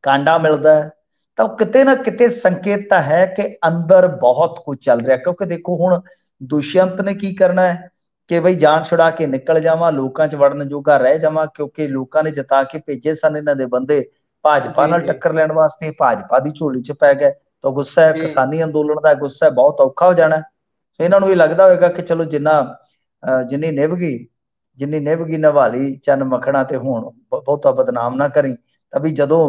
ਕਾਂਡਾ ਮਿਲਦਾ ਹੈ, ਤਾਂ ਉਹ ਕਿਤੇ ਨਾ ਕਿਤੇ ਸੰਕੇਤ ਤਾਂ ਹੈ ਕਿ ਅੰਦਰ ਬਹੁਤ ਕੁਝ ਚੱਲ ਰਿਹਾ। ਕਿਉਂਕਿ ਦੇਖੋ ਹੁਣ ਦੁਸ਼ਯੰਤ ਨੇ ਕੀ ਕਰਨਾ ਹੈ ਕਿ ਬਈ ਜਾਨ ਛੁਡਾ ਕੇ ਨਿਕਲ ਜਾਵਾਂ, ਲੋਕਾਂ 'ਚ ਵੜਨ ਜੋਗਾ ਰਹਿ ਜਾਵਾਂ, ਕਿਉਂਕਿ ਲੋਕਾਂ ਨੇ ਜਿਤਾ ਕੇ ਭੇਜੇ ਸਨ ਇਹਨਾਂ ਦੇ ਬੰਦੇ ਭਾਜਪਾ ਜੀ ਨਾਲ ਜੀ ਟੱਕਰ ਲੈਣ ਵਾਸਤੇ, ਭਾਜਪਾ ਦੀ ਝੋਲੀ 'ਚ ਪੈ ਗਏ। ਤਾਂ ਗੁੱਸਾ ਹੈ, ਜੀ ਕਿਸਾਨੀ ਅੰਦੋਲਨ ਦਾ ਗੁੱਸਾ ਹੈ, ਬਹੁਤ ਔਖਾ ਹੋ ਜਾਣਾ। ਸੋ ਇਹਨਾਂ ਨੂੰ ਇਹ ਲੱਗਦਾ ਹੋਏਗਾ ਕਿ ਚਲੋ ਜਿੰਨੀ ਨਿਭ ਗਈ ਨਵਾਲੀ ਚੰਨ ਮੱਖਣਾ, ਤੇ ਹੁਣ ਬਹੁਤਾ ਬਦਨਾਮ ਨਾ ਕਰੀ। ਤਾਂ ਵੀ ਜਦੋਂ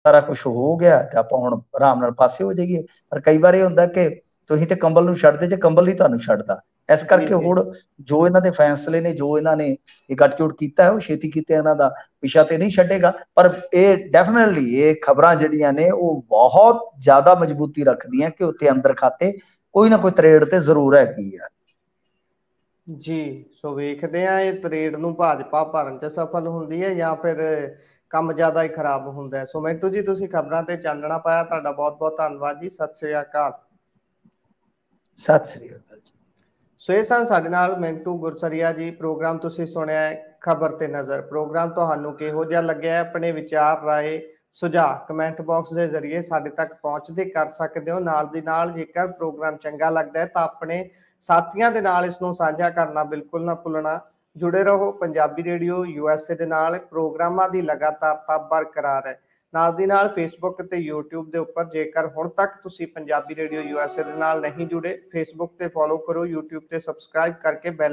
ਸਾਰਾ ਕੁਝ ਹੋ ਗਿਆ ਤੇ ਆਪਾਂ ਹੁਣ ਆਰਾਮ ਨਾਲ ਪਾਸੇ ਹੋ ਜਾਈਏ। ਪਰ ਕਈ ਵਾਰ ਇਹ ਹੁੰਦਾ ਕਿ ਤੁਸੀਂ ਤੇ ਕੰਬਲ ਨੂੰ ਛੱਡਦੇ ਜੇ, ਕੰਬਲ ਨਹੀਂ ਤੁਹਾਨੂੰ ਛੱਡਦਾ। ਇਸ ਜੀ ਕਰਕੇ ਜੀ ਹੁਣ ਜੋ ਇਹਨਾਂ ਦੇ ਫੈਸਲੇ ਨੇ, ਜੋ ਇਹਨਾਂ ਨੇ ਇਹ ਗੱਠਜੋੜ ਕੀਤਾ ਹੈ, ਉਹ ਛੇਤੀ ਕੀਤੇ ਇਹਨਾਂ ਦਾ ਪਿੱਛਾ ਤੇ ਨਹੀਂ ਛੱਡੇਗਾ। ਪਰ ਇਹ ਡੈਫੀਨਿਟਲੀ ਇਹ ਖਬਰਾਂ ਜਿਹੜੀਆਂ ਨੇ ਉਹ ਬਹੁਤ ਜ਼ਿਆਦਾ ਮਜ਼ਬੂਤੀ ਰੱਖਦੀਆਂ ਕਿ ਉੱਥੇ ਅੰਦਰ ਖਾਤੇ ਕੋਈ ਨਾ ਕੋਈ ਤਰੇੜ ਤੇ ਜ਼ਰੂਰ ਹੈਗੀ ਆ। ਜੀ, ਸੋ ਵੇਖਦੇ ਆ ਇਹ ਤਰੇੜ ਨੂੰ ਭਾਜਪਾ ਭਰਨ 'ਚ ਸਫਲ ਹੁੰਦੀ ਹੈ ਜਾਂ ਫਿਰ ਕੰਮ ਜ਼ਿਆਦਾ ਹੀ ਖਰਾਬ ਹੁੰਦਾ ਹੈ। ਸੋ ਮਿੰਟੂ ਜੀ, ਤੁਸੀਂ ਖਬਰਾਂ ਤੇ ਚਾਨਣਾ ਪਾਇਆ, ਤੁਹਾਡਾ ਬਹੁਤ ਬਹੁਤ ਧੰਨਵਾਦ ਜੀ। ਸਤਿ ਸ੍ਰੀ ਅਕਾਲ। ਸਤਿ ਸ੍ਰੀ ਅਕਾਲ ਜੀ। ਸੋ ਇਹ ਸਨ ਸਾਡੇ ਨਾਲ ਮਿੰਟੂ ਗੁਰਸਰੀਆ ਜੀ। ਪ੍ਰੋਗਰਾਮ ਤੁਸੀਂ ਸੁਣਿਆ ਹੈ ਖਬਰ ਤੇ ਨਜ਼ਰ। ਪ੍ਰੋਗਰਾਮ ਤੁਹਾਨੂੰ ਕਿਹੋ ਜਿਹਾ ਲੱਗਿਆ ਹੈ? ਆਪਣੇ ਵਿਚਾਰ, ਰਾਏ, ਸੁਝਾਅ ਕਮੈਂਟ ਬਾਕਸ ਦੇ ਜ਼ਰੀਏ ਸਾਡੇ ਤੱਕ ਪਹੁੰਚਦੇ ਕਰ ਸਕਦੇ ਹੋ। ਨਾਲ ਦੀ ਨਾਲ ਜੇਕਰ ਪ੍ਰੋਗਰਾਮ ਚੰਗਾ ਲੱਗਦਾ ਹੈ ਤਾਂ ਆਪਣੇ ਸਾਥੀਆਂ ਦੇ ਨਾਲ ਇਸ ਨੂੰ ਸਾਂਝਾ ਕਰਨਾ ਬਿਲਕੁਲ ਨਾ ਭੁੱਲਣਾ। ਜੁੜੇ ਰਹੋ ਪੰਜਾਬੀ ਰੇਡੀਓ USA ਦੇ ਨਾਲ। ਪ੍ਰੋਗਰਾਮਾਂ ਦੀ ਲਗਾਤਾਰਤਾ ਬਰਕਰਾਰ ਹੈ। ਨਾਲ ਦੀ ਨਾਲ ਫੇਸਬੁੱਕ ਤੇ YouTube ਦੇ ਉੱਪਰ ਜੇਕਰ ਹੁਣ ਤੱਕ ਤੁਸੀਂ ਪੰਜਾਬੀ ਰੇਡੀਓ USA ਦੇ ਨਾਲ ਨਹੀਂ ਜੁੜੇ, ਫੇਸਬੁੱਕ ਤੇ ਫੋਲੋ ਕਰੋ, YouTube ਤੇ ਸਬਸਕ੍ਰਾਈਬ ਕਰਕੇ ਬੈਲ